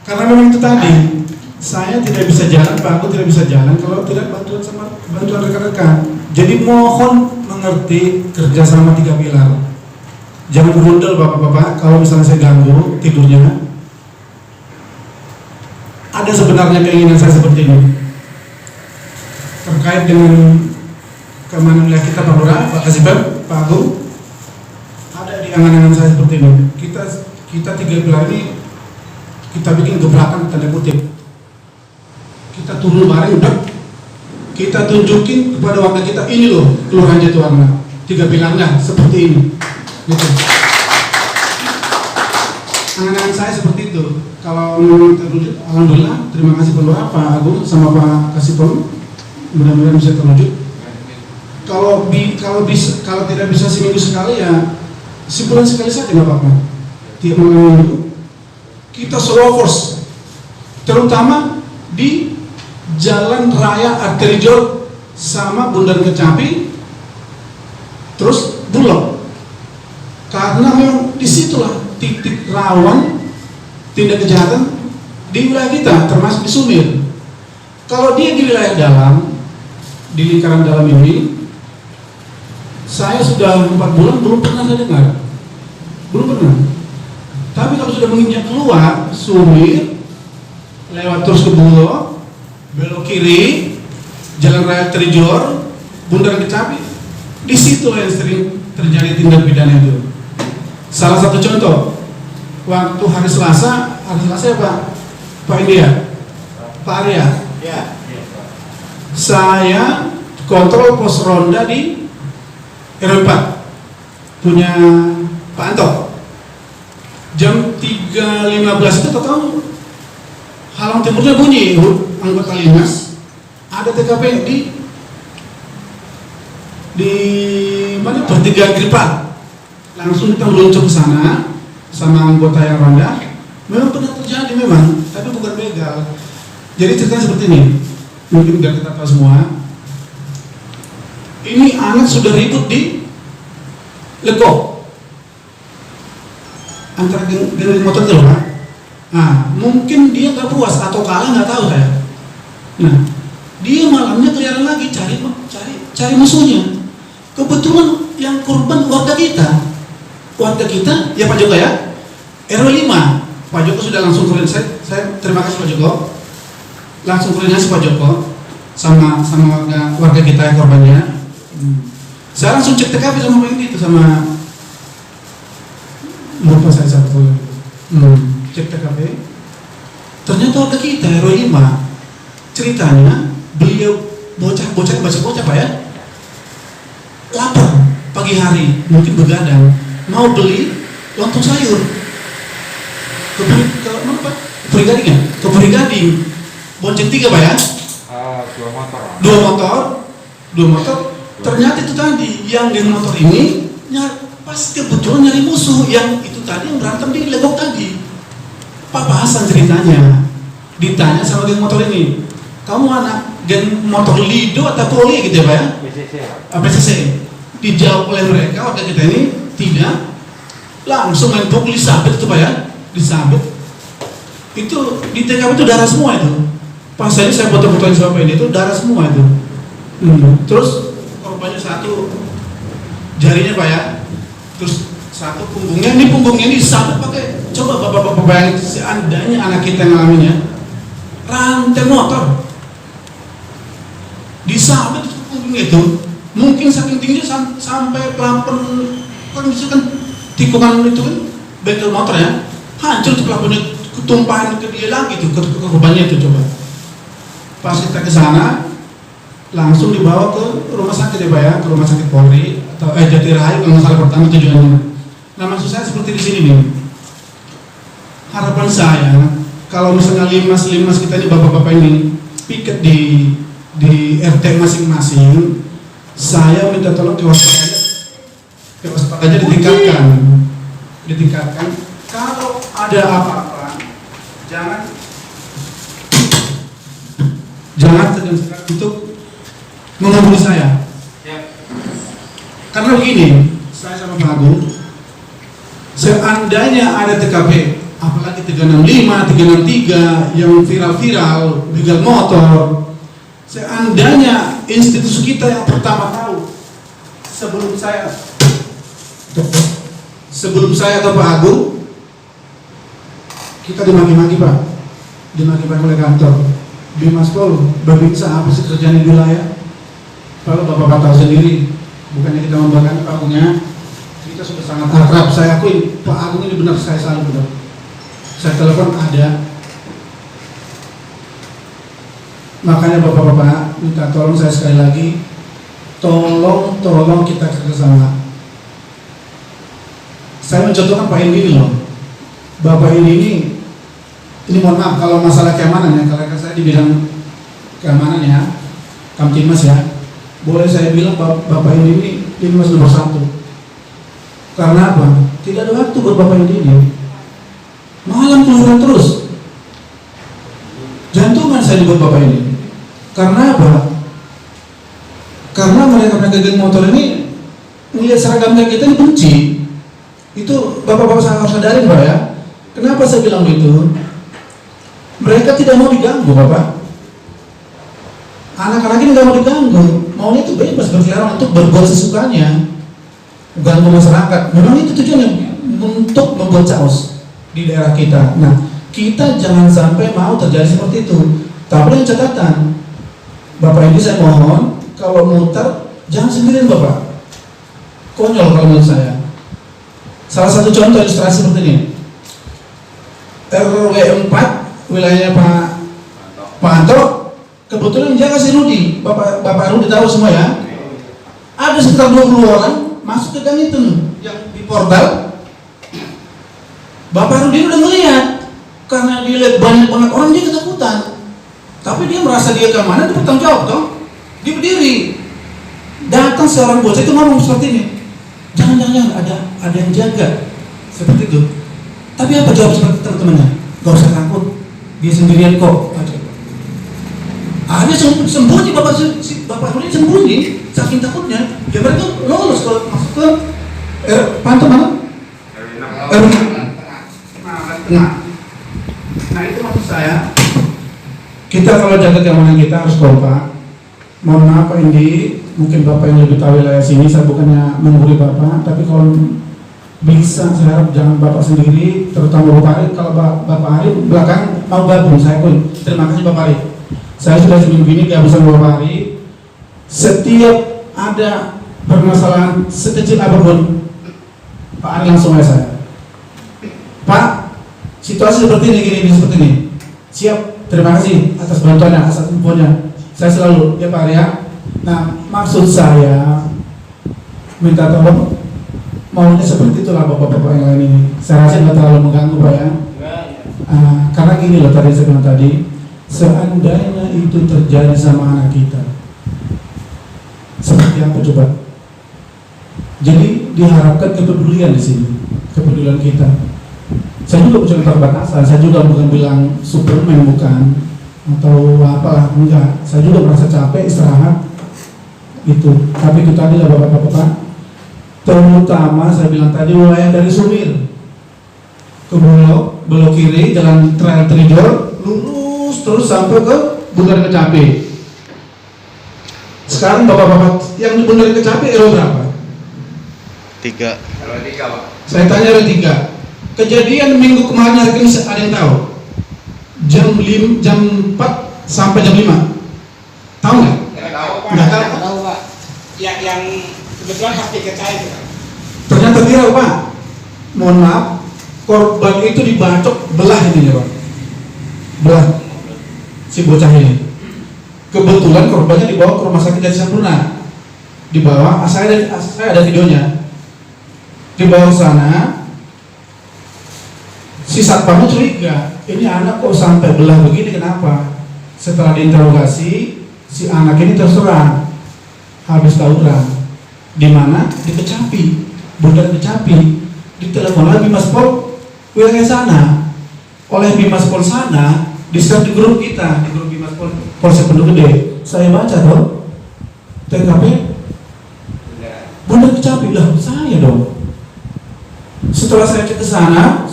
Karena memang itu tadi, saya tidak bisa jalan, Pak Aku tidak bisa jalan kalau tidak bantuan rekan-rekan. Jadi mohon mengerti kerjasama 3 pilar. Jangan berundel bapak-bapak kalau misalnya saya ganggu tidurnya. Ada sebenarnya keinginan saya seperti ini terkait dengan keamanan wilayah kita Pak Lurah, Pak Kasibab, Pak Agung. Ada di angan-angan saya seperti ini. Kita 3 pilar ini kita bikin gebrakan tanda kutip. Kita turun bareng, kita tunjukin kepada warga kita, ini loh Kelurahan Jatiwarna, 3 pilarnya seperti ini. Gitu. Angan-angan saya seperti itu. Kalau memang terwujud, alhamdulillah, terima kasih Pak Lurah, Pak Agung sama Pak Kasipom, mudah-mudahan bisa terwujud. Kalau tidak bisa seminggu sekali ya sebulan sekali saja nggak apa-apa. Tiap malam minggu kita slow force, terutama di Jalan Raya Arteri Jor sama Bundaran Kecapi, terus Bulog. Karena memang disitulah titik rawan tindak kejahatan di wilayah kita, termasuk di Sumir. Kalau dia di wilayah dalam, di lingkaran dalam ini, saya sudah 4 bulan belum pernah saya dengar, belum pernah. Tapi kalau sudah menginjak keluar Sumir, lewat terus ke Bulog, belok kiri, Jalan Raya Trijor, Bundaran Kecapi, di situ yang sering terjadi tindak pidana itu. Salah satu contoh, waktu hari Selasa adalah saya Pak India, Pak Arya. Ya. Saya kontrol pos ronda di RW 4 punya Pak Anto. Jam 3.15 itu tahu halang timurnya bunyi, anggota Linmas ada TKP di mana pertigaan Gripat. Langsung kita meluncur ke sana sama anggota yang ronda. Memang pernah terjadi memang, tapi bukan begal. Jadi ceritanya seperti ini, mungkin biar kita tahu semua. Ini anak sudah ribut di Legok antara geng motor itu, Pak. Nah, mungkin dia nggak puas atau kalah, nggak tahu saya. Nah, dia malamnya keliaran lagi cari musuhnya. Kebetulan yang korban warga kita ya Pak Joko ya, RW 5. Pak Joko sudah langsung koordinasi. Saya terima kasih Pak Joko. Langsung koordinasi Pak Joko sama warga kita yang korbannya. Saya langsung cek TKP sama Pak Indi itu sama lupa saya satu. Cek TKP. Ternyata warga kita RW 5. Ceritanya beliau bocah Pak ya, lapar pagi hari, mungkin begadang, mau beli lontong sayur ke mana Pak? Ke Puri-Gading, bonceng 3 Pak ya? 2 motor. Ternyata itu tadi yang geng motor ini pas kebetulan nyari musuh yang itu tadi yang berantem di Legok tadi. Pak Hasan ceritanya ditanya sama geng motor ini, kamu anak geng motor Lido atau Poli gitu ya Pak ya? PCC. Dijawab oleh mereka warga kita ini tidak, langsung main pukul disabet itu Pak ya, disabet. Itu di TKP itu darah semua itu. Pas saya foto-fotoin sama ini itu darah semua itu. Terus korbannya satu jarinya Pak ya, terus satu punggungnya ini disabet pakai, coba bapak-bapak bayangin seandainya anak kita yang ngalaminnya rantai motor disabet punggungnya itu, mungkin saking tingginya sampai plafon, kan bisa kan tikungan itu kan bengkel motor ya, hancur tuh plafonnya, ketumpahan ke dia lagi tuh ke korbannya itu. Coba pas kita ke sana langsung dibawa ke rumah sakit ya Pak ya, ke rumah sakit Polri atau Jatirahayu kalau masalah pertama tujuannya. Nah maksud saya seperti di sini nih, harapan saya kalau misalnya limas kita ini bapak-bapak ini piket di RT masing-masing, saya minta tolong kewaspadaan ditingkatkan. Kalau ada apa-apa jangan segan-segan untuk menghubungi saya. Karena begini, saya sama Pak Agung, seandainya ada TKP, apalagi 365, 363 yang viral-viral, begal motor, seandainya institusi kita yang pertama tahu sebelum saya atau Pak Agung, kita dimaki-maki Pak, oleh kantor. Bimas Pol, Babinsa apa sih kerjaan di wilayah? Kalau bapak-bapak tahu sendiri, bukannya kita membanggakan Pak Agungnya, kita sudah sangat akrab. Saya akui Pak Agung ini benar, saya selalu benar. Saya telepon ada. Makanya bapak-bapak minta tolong saya sekali lagi, tolong kita kerjasama. Saya mencontohkan Pak Indi ini loh, Bapak ini mohon maaf kalau masalah keamanan ya, kalau saya di bidang keamanan ya, Kamtimas ya, boleh saya bilang Bapak ini Limas nomor 1. Karena apa? Tidak ada waktu buat Bapak ini. Malam keluar terus. Jantungan saya dibuat Bapak ini. Karena apa? Karena mereka geng motor ini melihat seragamnya kita ini benci. Itu bapak-bapak saya harus sadarin Pak ya. Kenapa saya bilang begitu? Mereka tidak mau diganggu Bapak. Anak-anak ini tidak mau diganggu, maunya itu bebas berkeliaran untuk berbuat sesukanya, ganggu masyarakat. Memang itu tujuannya untuk membuat chaos di daerah kita. Nah, kita jangan sampai mau terjadi seperti itu. Tapi yang catatan, Bapak ini saya mohon kalau mutar jangan sendirian Bapak. Konyol kalau menurut saya. Salah satu contoh ilustrasi seperti ini. RW 4 wilayahnya Pak Anto. Kebetulan jaga si Rudi, Bapak Rudi tahu semua ya. Ada sekitar 20 orang masuk ke gang itu yang di portal. Bapak Rudi udah melihat, karena dia lihat banyak banget orang, dia ketakutan. Tapi dia merasa dia ke mana, dia bertanggung jawab dong. Dia berdiri. Datang seorang bocah itu ngomong seperti ini. Jangan ada yang jaga. Seperti itu. Tapi apa jawab seperti teman-temannya? Gak usah takut, dia sendirian kok. Dia sembunyi, Bapak Rudi sembunyi, saking takutnya. Ya mereka lolos kalau masuk ke pantai mana? Nah itu maksud saya, kita kalau jaga keamanan kita harus kompak. Mohon maaf Pak Indi, mungkin Bapak yang lebih tahu wilayah sini, saya bukannya menggurui Bapak, tapi kalau bisa saya harap jangan Bapak sendiri, terutama Bapak Ari. Kalau Bapak Ari belakang mau gabung, saya pun terima kasih Bapak Ari. Saya sudah seminggu ini kehabisan Bapak Ari. Setiap ada permasalahan sekecil apapun, Pak Ari langsung aja saya. Pak, situasi seperti ini, gini seperti ini. Siap, terima kasih atas bantuannya, atas infonya. Saya selalu, ya Pak Ari ya. Nah, maksud saya minta tolong, maunya seperti itulah bapak-bapak yang lain ini. Saya rasa nggak terlalu mengganggu Pak ya. Karena gini loh tadi saya bilang tadi, seandainya itu terjadi sama anak kita, seperti apa coba? Jadi diharapkan kepedulian di sini, kepedulian kita. Saya juga bukan terbatasan, saya juga bukan bilang Superman, bukan, atau apalah, enggak. Saya juga merasa capek istirahat itu. Tapi itu tadi lah bapak-bapak, terutama saya bilang tadi wilayah dari Sumir ke belok kiri jalan trail Tridor, lurus terus sampai ke Bundaran Kecapi. Sekarang bapak-bapak yang di Bundaran Kecapi RW berapa? 3. Pak. Saya tanya RW 3. Kejadian minggu kemarin hari ini ada yang tahu? Jam 4 sampai jam 5. Tahu nggak? Nggak tahu Pak. Nggak tahu. Tahu Pak. Yang kebetulan hati ke saya itu. Ternyata viral Pak. Mohon maaf, korban itu dibacok belah ini ya Pak. Belah si bocah ini. Kebetulan korbannya dibawa ke rumah sakit Jati Sampurna. Dibawa, saya ada videonya. Dibawa ke sana. Si satpamnya curiga, ini anak kok sampai belah begini, kenapa? Setelah diinterogasi, si anak ini terserang, habis tawuran. Di mana? Di Kecapi, Bundaran Kecapi. Ditelepon lagi Bimas Pol wilayah sana. Oleh Bimas Pol sana, di-share di grup kita, di grup Bimas Pol Polsek Pondok Gede. Saya baca dong, TKP Bundaran Kecapi, lah saya dong. Setelah saya cek ke sana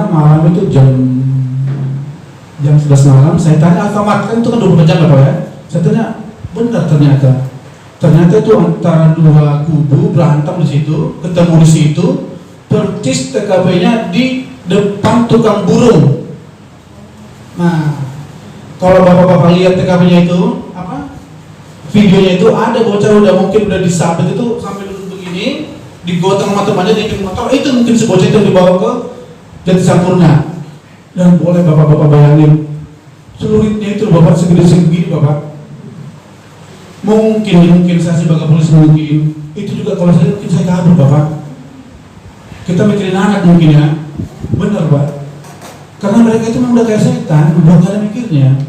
malam itu jam 11 malam. Saya tanya Alfamart, kan itu kan 24 jam Bapak ya. Saya tanya, benar ternyata itu antara dua kubu berantem di situ, ketemu di situ, percis TKP-nya di depan tukang burung. Nah, kalau bapak-bapak lihat TKP-nya itu, videonya itu ada bocah udah disabet itu sampai duduk begini. Digotong sama temannya di pinggir motor, itu mungkin si bocah itu dibawa ke Jati Sampurna. Dan boleh bapak-bapak bayangin, celuritnya itu bapak segini bapak. Mungkin saya sebagai polisi mungkin itu juga kalau saya mungkin saya kabur bapak. Kita mikirin anak mungkin ya, benar Pak. Karena mereka itu memang udah kayak setan, udah gak ada mikirnya.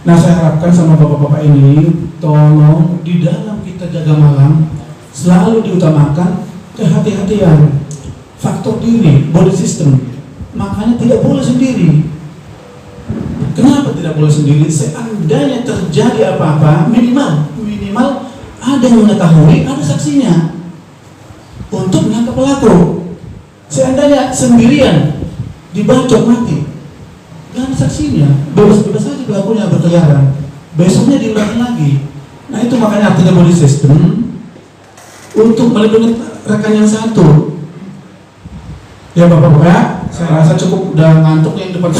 Nah saya harapkan sama bapak-bapak ini, tolong di dalam kita jaga malam selalu diutamakan kehati-hatian, faktor diri, body system. Makanya tidak boleh sendiri. Kenapa tidak boleh sendiri? Seandainya terjadi apa-apa, minimal ada yang mengetahui, ada saksinya untuk menangkap pelaku. Seandainya sendirian dibacok mati, gak ada saksinya, bebas-bebas saja pelakunya berkeliaran. Besoknya diulangi lagi. Nah itu makanya artinya body system untuk melindungi rekan yang satu. Ya Bapak-Bapak, saya rasa cukup udah ngantuk yang depan.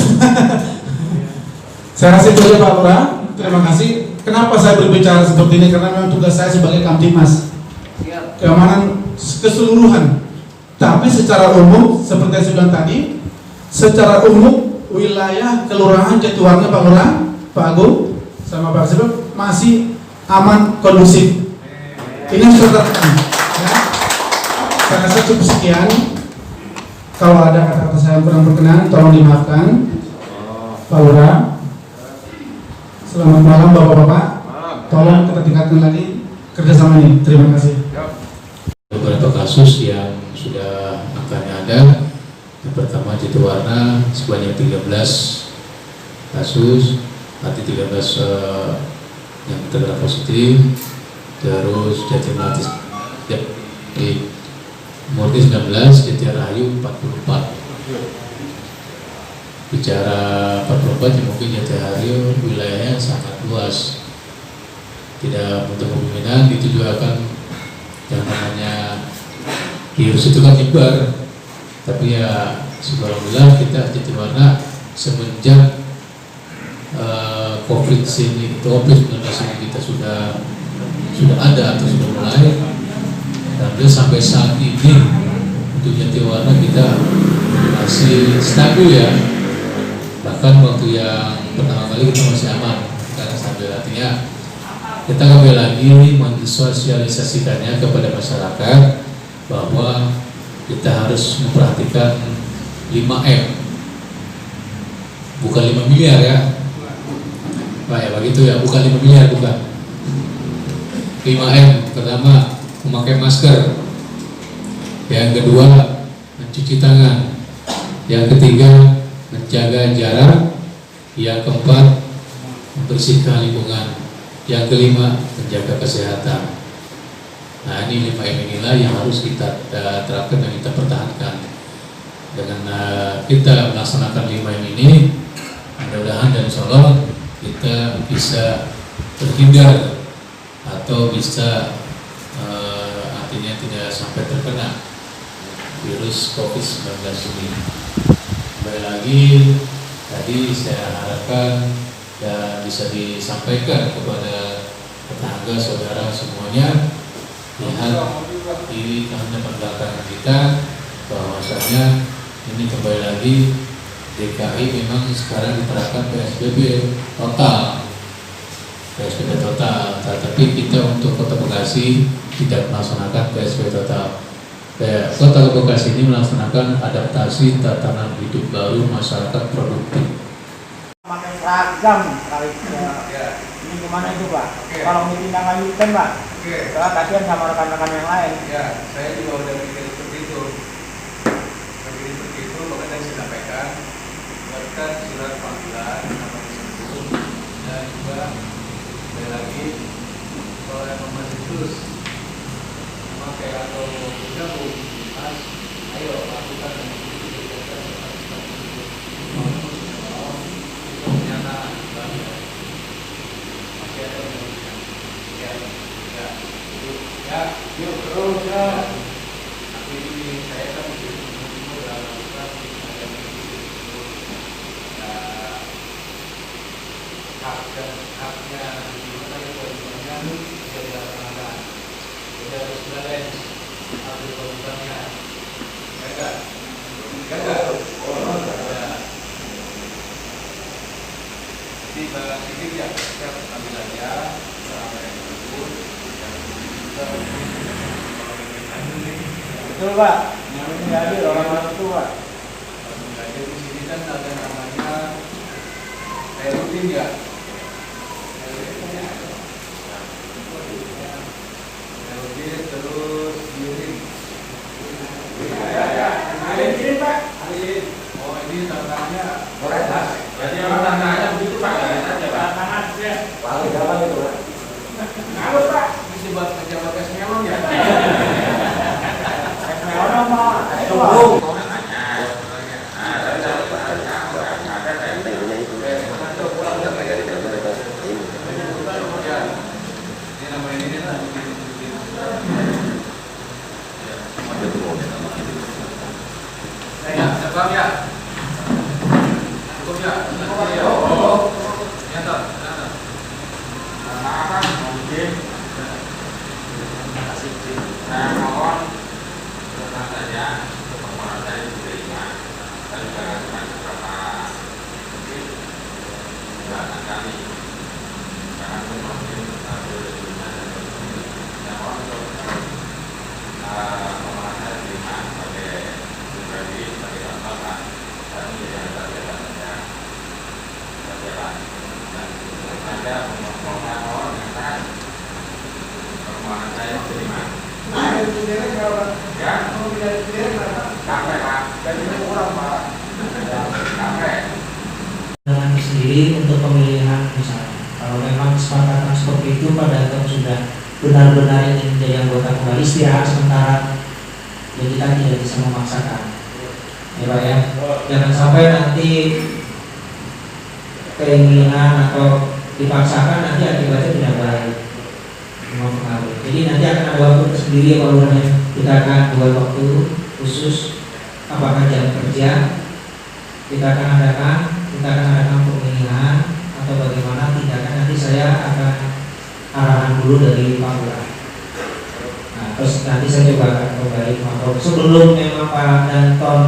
Saya rasa itu aja Pak Lurah. Terima kasih. Kenapa saya berbicara seperti ini? Karena memang tugas saya sebagai Kamtibmas keamanan keseluruhan. Tapi secara umum seperti yang saya bilang tadi, secara umum wilayah kelurahan Jatiwarna Pak Lurah, Pak Agung sama Pak Sebab masih aman, kondusif. Ini sudah terkait. Ya. Saya rasa cukup sekian. Kalau ada kata-kata saya yang kurang berkenan, tolong dimaafkan. Pak Lurah. Selamat malam Bapak-bapak. Tolong kita tingkatkan lagi kerjasama ini. Terima kasih. Beberapa kasus yang sudah angkanya ada. Yang pertama Jatiwarna sebanyak 13 kasus, arti 13 yang terkena positif. Terus Jatimulya Murni 19, Jatirahayu 44. Bicara 44 ya mungkin Jatirahayu wilayahnya sangat luas, tidak untuk kemungkinan itu juga akan yang namanya virus itu kan nyebar. Tapi ya alhamdulillah kita Jatiwarna semenjak COVID-19 ini kita sudah ada atau sudah mulai, dan sampai saat ini untuk Jatiwarna kita masih stabil ya. Bahkan waktu yang pertama kali kita masih aman karena stabil, artinya kita kembali lagi mensosialisasikannya kepada masyarakat bahwa kita harus memperhatikan 5M, bukan 5 miliar ya Pak ya, begitu ya, bukan 5 miliar, bukan 5M. Pertama, memakai masker. Yang kedua, mencuci tangan. Yang ketiga, menjaga jarak. Yang keempat, membersihkan lingkungan. Yang kelima, menjaga kesehatan. Nah, ini 5M inilah yang harus kita terapkan dan kita pertahankan. Dengan kita melaksanakan 5M ini, mudah-mudahan dan insya Allah kita bisa terhindar atau bisa artinya tidak sampai terkena virus COVID-19 ini. Kembali lagi, tadi saya harapkan dan bisa disampaikan kepada tetangga, saudara semuanya, lihat diri karena belakang kita bahwasanya ini kembali lagi DKI memang sekarang diterapkan PSBB total, tapi kita untuk Kota Bekasi tidak melaksanakan PSBB total. Kota Bekasi ini melaksanakan adaptasi tatanan hidup baru masyarakat produktif. Pakai seragam kali ini gimana itu Pak? Kalau ditindaklanjutin Pak? Soalnya kasihan sama rekan-rekan yang lain. Ya, saya juga udah mikir seperti itu. Makanya saya sampaikan buatkan surat panggilan sama disebut, dan juga sekali lagi kalau yang masih terus memakai atau bergabung, mas, ayo lakukan yang yuk terus ya. Tapi ini saya kan dalam melakukan haknya gimana ya kewajibannya bisa dilaksanakan. Jadi harus balance, harus kewajibannya. Ya enggak? Di bagian sedikit ya, kita ambil aja selama yang tersebut. Betul Pak, yang ini nggak ada orang-orang itu Pak. Jadi di sini kan ada namanya rutin ya. Rutin terus diurin. Alin Pak. Alin. Oh ini tantangannya. Jadi orang tantangannya begitu Pak. Tantangan ya. Paling gampang itu Pak. Ngawur Pak. Ini buat pejabat Esmelon ya. Orang Pak. Cukup ya. Cukup ya. Ya toh. Apa mungkin? Terima kasih. Saya mohon tenang saja, permohonan saya diterima. Dan jangan dengan sendiri untuk pemilihan misalnya. Kalau memang kesepakatan seperti itu pada Anton sudah benar-benar ingin menjadi anggota kembali, istirahat sementara, ya kita tidak bisa memaksakan. Ya Pak ya, jangan sampai nanti keinginan atau dipaksakan nanti akibatnya tidak baik, mempengaruhi. Jadi nanti akan ada waktu tersendiri ya Pak Lurah. Kita akan buat waktu khusus, apakah jam kerja kita akan adakan pemilihan atau bagaimana tindakan, nanti saya akan arahan dulu dari Pak Lurah. Nah, terus nanti saya coba akan kembali ke sebelum memang Pak Danton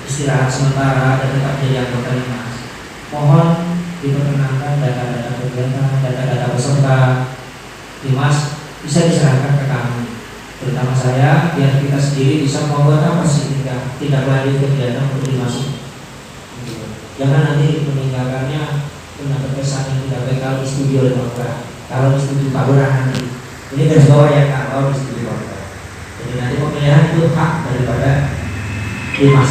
istirahat sementara dan tetap jadi anggota Dimas. Mohon diperkenankan data-data kegiatan, data-data peserta Dimas bisa diserahkan ke kami, terutama saya, biar kita sendiri bisa membuat apa sih tidak lanjut kegiatan untuk dimasuki. Jangan nanti meninggalkannya dengan kesan yang tidak baik kalau disetujui oleh Pak Lurah. Kalau disetujui Pak Lurah nanti ini garis bawah ya, kalau disetujui Pak Lurah. Jadi nanti pemilihan itu hak daripada Dimas.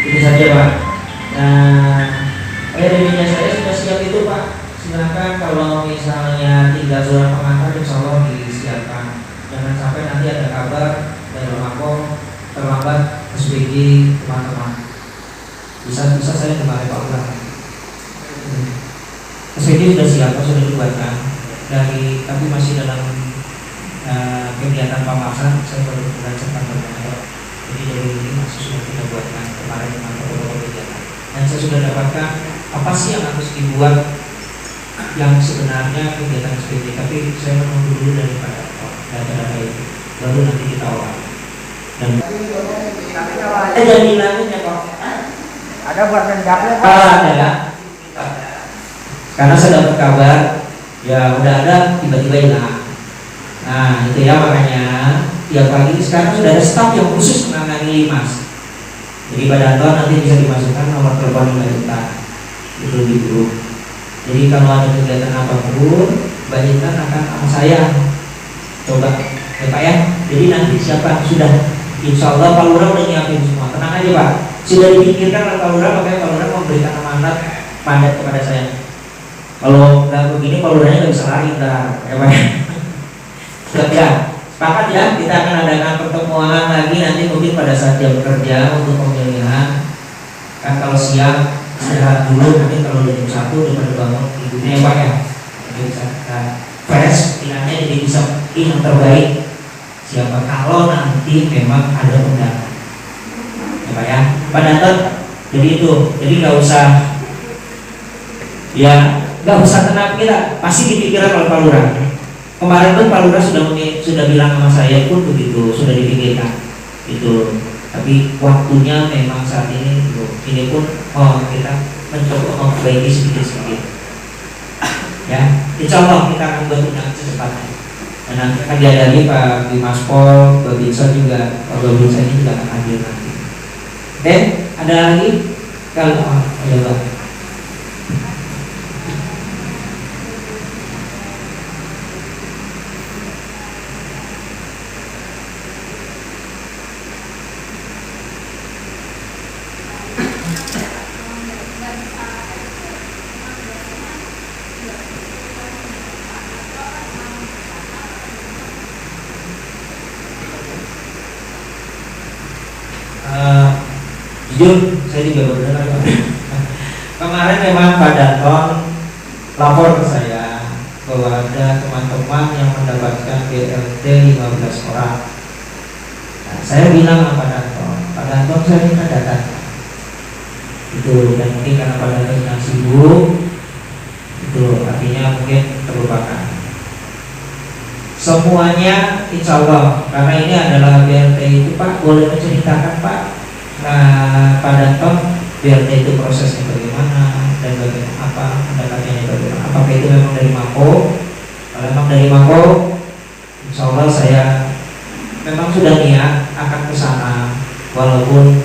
Itu saja Pak. Nah, reuninya saya sudah siap itu Pak. Silakan kalau misalnya tinggal surat pengantar, insya Allah disiapkan. Jangan sampai nanti ada kabar dari Mako terlambat SPG teman-teman. Bisa saya kembali Pak Lurah. SPG sudah siap, sudah dibuatkan dari, tapi masih dalam kegiatan pemasaran. Saya baru belajarkan bermain. Jadi dari ini masih sudah kita buatkan kemarin dengan protokol kegiatan. Dan saya sudah dapatkan apa sih yang harus dibuat yang sebenarnya kegiatan SPG, tapi saya menunggu dulu daripada data-data itu, baru nanti kita olah. Dan jaminan ya kok. Ada buat rendahnya Pak? Ada. Karena saya dapat kabar, ya udah ada tiba-tiba hilang. Nah itu ya, makanya tiap pagi sekarang sudah ada staf yang khusus menangani Mas. Jadi Pak Danton nanti bisa dimasukkan nomor telepon kita itu di grup. Jadi kalau ada kegiatan apapun, Mbak Intan akan sama saya coba ya Pak ya. Jadi nanti siapa sudah, insya Allah Pak Lurah udah nyiapin semua, tenang aja Pak. Sudah dipikirkan oleh Pak Lurah, makanya Pak Lurah memberikan amanat padat kepada saya. Kalau nggak begini Pak Lurahnya nggak bisa lari ntar ya Pak ya. Sudah sepakat ya, kita akan adakan pertemuan lagi nanti mungkin pada saat jam kerja untuk pemilihan. Kan kalau siang istirahat dulu, nanti kalau udah jam 1 udah pada bangun tidurnya ya Pak ya. Jadi bisa fresh, pilihannya jadi bisa pilih yang terbaik siapa kalau nanti memang ada undangan ya Pak ya. Pak Danton, jadi itu, jadi nggak usah tenang, kita pasti dipikirkan oleh Pak Lurah. Kemarin pun Pak Lurah sudah bilang sama saya pun begitu, sudah dipikirkan itu. Tapi waktunya memang saat ini pun kita mencoba memperbaiki sedikit-sedikit. Ya, insya Allah kita akan buat undangan secepatnya. Dan nanti akan dihadiri Pak Dimas Pol, Pak Binsa juga, Pak Binsa ini juga akan hadir nanti. Oke, ada lagi? Kalau ada Pak. Jujur, saya juga baru dengar Pak. Kemarin memang Pak Danton lapor ke saya bahwa ada teman-teman yang mendapatkan BLT 15 orang. Nah, saya bilang sama Pak Danton saya minta datanya. Itu, dan mungkin karena Pak Danton sedang sibuk, itu artinya mungkin terlupakan. Semuanya insya Allah, karena ini adalah BLT itu Pak, boleh menceritakan Pak. Nah, Pak Danton BLT itu prosesnya bagaimana dan bagaimana apa pendekatannya bagaimana, apakah itu memang dari Mako? Kalau memang dari Mako, insya Allah saya memang sudah niat akan ke sana, walaupun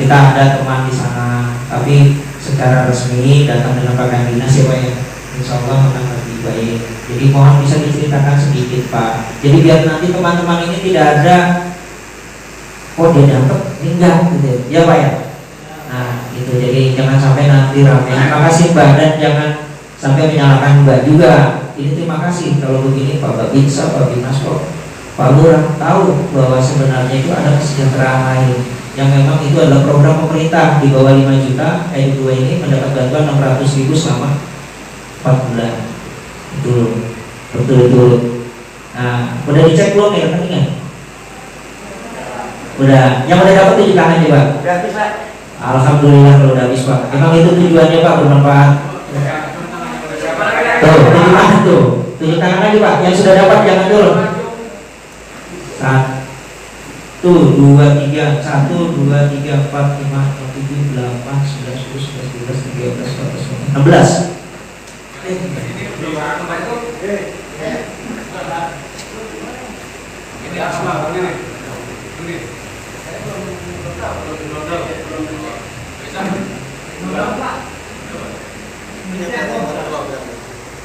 kita ada teman di sana, tapi secara resmi datang dengan pakaian dinas ya Pak ya, insya Allah akan lebih baik. Jadi mohon bisa diceritakan sedikit Pak. Jadi biar nanti teman-teman ini tidak ada kok dia dapat ini enggak gitu ya Pak ya. Nah itu jadi jangan sampai nanti rame. Terima kasih Mbak, dan jangan sampai menyalahkan Mbak juga. Ini terima kasih kalau begini Pak Babinsa, Pak Binas kok Pak Lurah tahu bahwa sebenarnya itu ada kesejahteraan lain yang memang itu adalah program pemerintah di bawah 5 juta. K2 ini mendapat bantuan 600.000 selama 4 bulan. Betul. Nah, udah dicek belum ya rekeningnya? Udah. Yang udah dapat tunjuk tangan coba. Udah habis Pak. Alhamdulillah kalau udah habis Pak. Emang itu tujuannya Pak, bermanfaat. Tuh, tunjuk tangan tuh. Tunjuk tangan lagi Pak. Yang sudah dapat jangan dulu. 1, 2, 3, 1, 2, 3, 4, 5, 6, 7, 8, 9, 10, 11, 12, 13, 14, 15. Ini apa? Ini.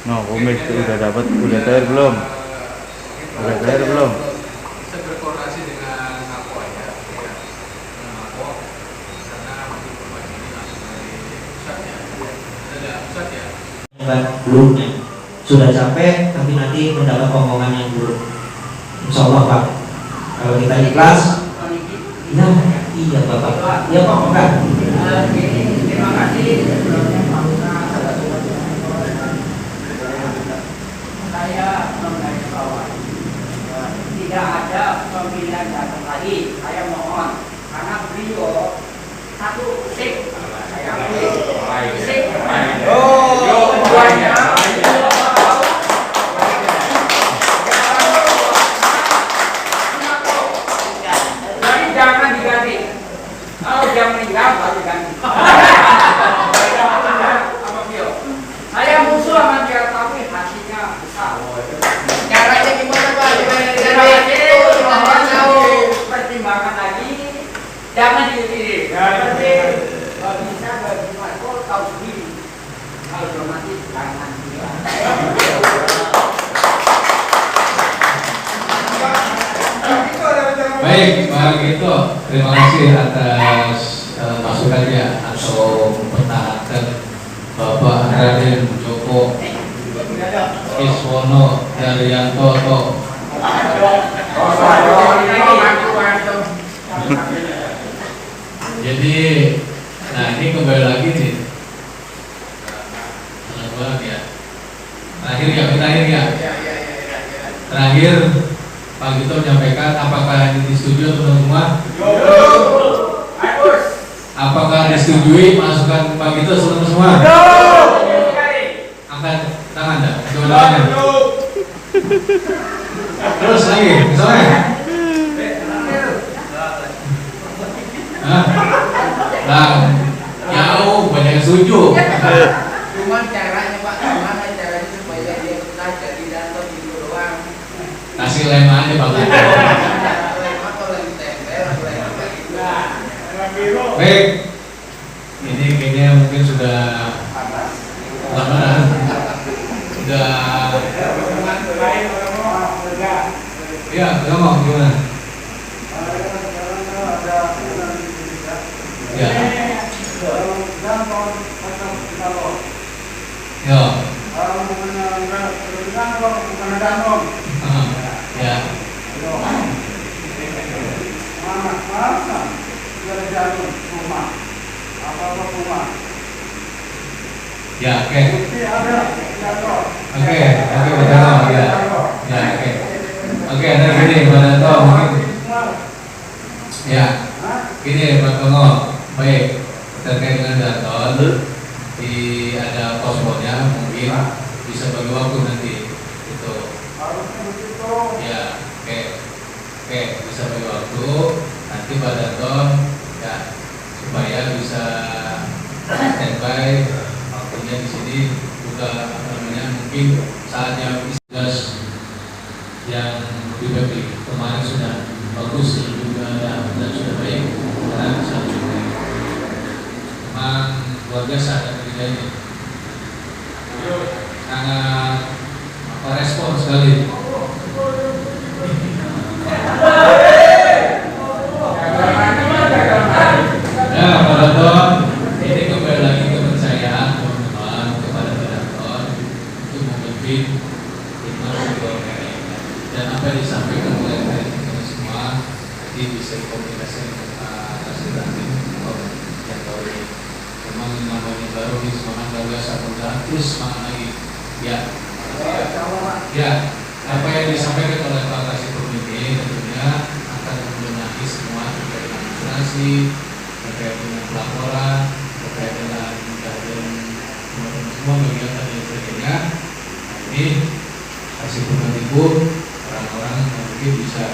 No, komik udah dapat, udah cair belum? Udah cair belum? Saya berkoordinasi dengan Napo ya. Napo karena informasi ini langsung dari pusatnya. Ada pusat ya. Belumnya sudah capek tapi nanti mendapat omongan yang buruk. Insya Allah Pak, kalau kita ikhlas ya iya Bapak ya Pak enggak. Terima kasih sebelumnya Pak Lurah. Saya menggarisbawahi tidak ada pemilihan datang lagi. Saya mohon karena beliau satu sip saya sip keduanya jadi jangan diganti. Kalau dia meninggal baru ganti. Saya musuh sama dia tapi hatinya besar. Caranya gimana Pak? Pertimbangkan lagi, jangan dipilih. Seperti bisa bagi Marco tahu sendiri. Kalau belum mati jangan dia. Baik, Pak Gito, terima kasih atas masukannya atau mempertahankan Bapak Raden Joko Iswono Daryanto. Jadi, nah ini kembali lagi nih. Terakhir ya. Terakhir Pak Gito menyampaikan apakah ini disetujui teman-teman? Apakah disetujui masukan Pak Gito semua? Angkat tangan dah. Coba tangan. Terus lagi, misalnya. Nah, jauh banyak yang setuju. Cuman caranya Pak, gimana caranya supaya dia betah jadi danto gitu doang. Kasih lem aja Pak Gito. Lem atau lem tempel atau lem apa gitu. Baik, ini kayaknya mungkin sudah lama, sudah. Ya, ngomong gimana? Ya. Ya. Ya. Ya, oke. Oke, betul ya. Ya, oke. Oke, ada gini, Pak Danto mungkin. Ya, gini Pak Tongo. Baik, terkait dengan Danton, ada posponya mungkin bisa bagi waktu nanti. Itu. Ya, oke, bisa bagi waktu nanti Pak Danton ya supaya bisa standby waktunya di sini juga mungkin saatnya tugas yang lebih baik. Kemarin sudah bagus juga dan sudah baik karena bisa juga memang luar biasa dan kerjanya sangat respon sekali. Pak Dokter, ini kembali lagi kepercayaan teman-teman kepada redaktor untuk memimpin timnas UMKM. Dan apa yang disampaikan oleh kita semua nanti bisa dikomunikasikan dengan Pak Kasih yang tahu ini. Memang namanya baru di semangat luar biasa, mudah-mudahan terus semangat lagi. Ya. Ya. Apa yang disampaikan oleh Pak Kasih ini tentunya akan membenahi semua terkait dengan administrasi, terkait dengan pelaporan, terkait dengan teman-teman semua bagian dan sebagainya. Nah, ini Kasih nanti pun orang-orang yang mungkin bisa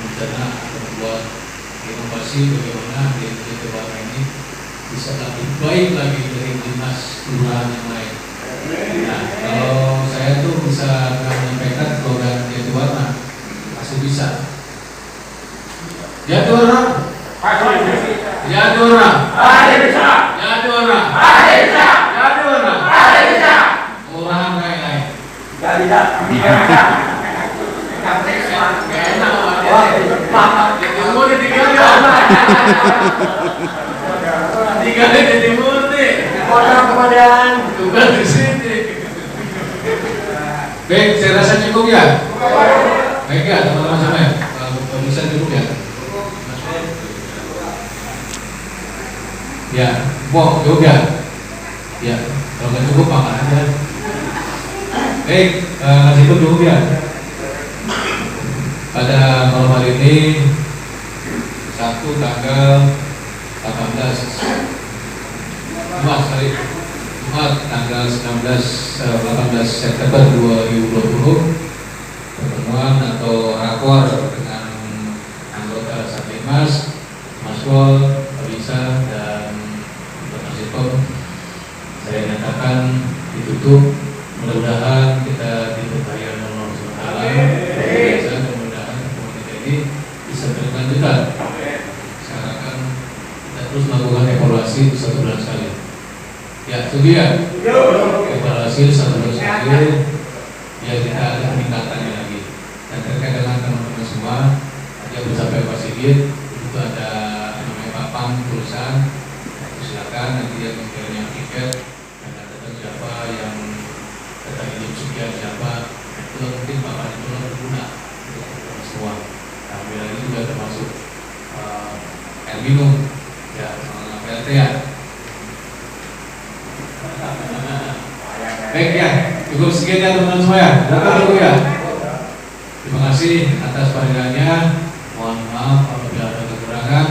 mencerna atau membuat inovasi bagaimana di Jawa ini bisa lebih baik lagi dari dinas kelurahan yang lain. Nah, kalau saya tuh bisa menyampaikan program Jati Warna masih bisa. Jati Warna, Jati Warna, Jati Warna, Jati Warna, kelurahan lain. Tiga di timur nih. Kemudian tugas di sini. Baik, saya rasa cukup ya. Baik ya teman-teman semua. Kalau bisa cukup ya. Ya, cukup ya. Ya, kalau nggak cukup makan aja. Baik, kasih itu cukup ya. Pada malam hari ini Sabtu tanggal 18 tanggal 18 September 2020 pertemuan atau rakor dengan anggota Satlimas, Maswol, Polisa dan Penasikom saya nyatakan ditutup. Mudah-mudahan kita diberkahi oleh Allah SWT. Mudah-mudahan komunitas ini bisa berkelanjutan. Sekarang kita terus melakukan evaluasi 1 bulan sekali. Ya, itu dia. Evaluasi 1 bulan sekali. Biar kita ada peningkatannya lagi. Dan terkait dengan teman-teman semua, yang bersampai Pak Sigit, itu ada namanya papan tulisan. Silakan nanti yang sekiranya tiket dan data siapa yang data hidup sekian siapa, itu mungkin papan itu berguna untuk semua. Nah, lagi juga termasuk air minum, ya, PLT ya. Baik ya, cukup sekian ya teman-teman semua ya. Datang dulu ya. Terima kasih atas panggilannya. Mohon maaf apabila ada kekurangan.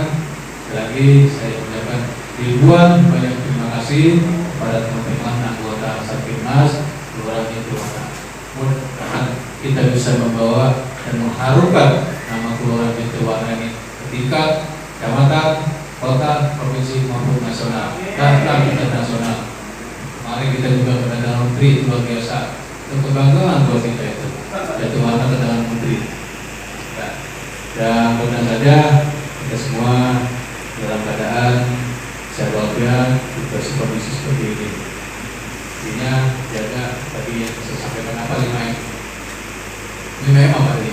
Sekali lagi saya ucapkan ribuan banyak terima kasih kepada teman-teman anggota Satlimas Kelurahan Jati Warna. Mudah-mudahan kita bisa membawa dan mengharumkan nama Kelurahan Jati Warna ini ke tingkat kecamatan, kota, provinsi maupun nasional, bahkan internasional. Mari kita juga Perdana Menteri luar biasa, itu kebanggaan buat kita itu. Jati Warna Perdana Menteri. Ya. Dan mudah saja kita semua dalam keadaan sehat walafiat juga kondisi seperti ini. Intinya jaga tadi yang saya sampaikan apa 5M. 5M apa tadi?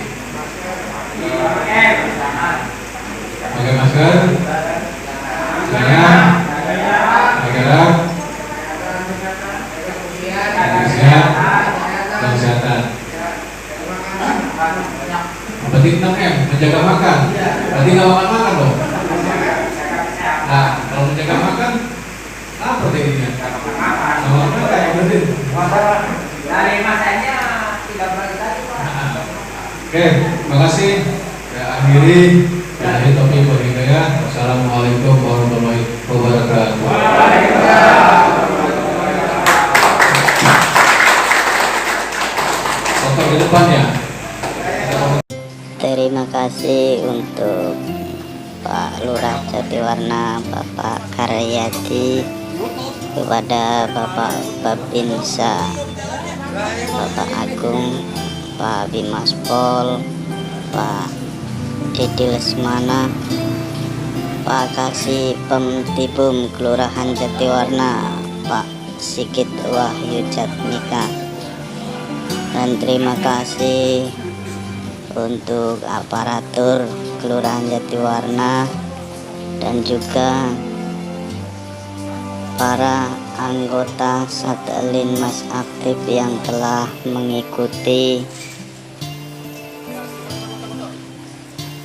Pakai masker, jarak, sehat, dan kesehatan. Berarti 6M, menjaga makan. Berarti nggak makan dong. Nah, kalau menjaga makan, apa tekniknya? Sama apa ya berarti? Dari masanya tidak berarti tadi Pak. Oke, terima kasih. Ya, akhiri. Wabillahi taufiq wal hidayah. Wassalamualaikum warahmatullahi wabarakatuh. Foto ke depannya. Terima kasih untuk Pak Lurah Jati Warna, Bapak Karyadi, kepada Bapak Babinsa, Bapak Agung, Pak Bimas Pol, Pak Didi Lesmana, Pak Kasih Pemtibum Kelurahan Jati Warna, Pak Sigit Wahyu Jatmika, dan terima kasih untuk aparatur Kelurahan Jati Warna dan juga para anggota Satelin Mas Aktif yang telah mengikuti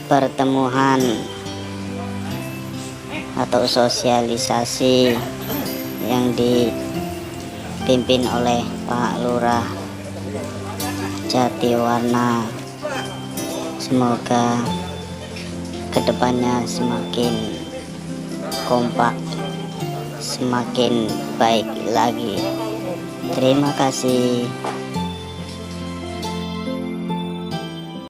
pertemuan atau sosialisasi yang dipimpin oleh Pak Lurah Jatiwarna. Semoga kedepannya semakin kompak, semakin baik lagi. Terima kasih.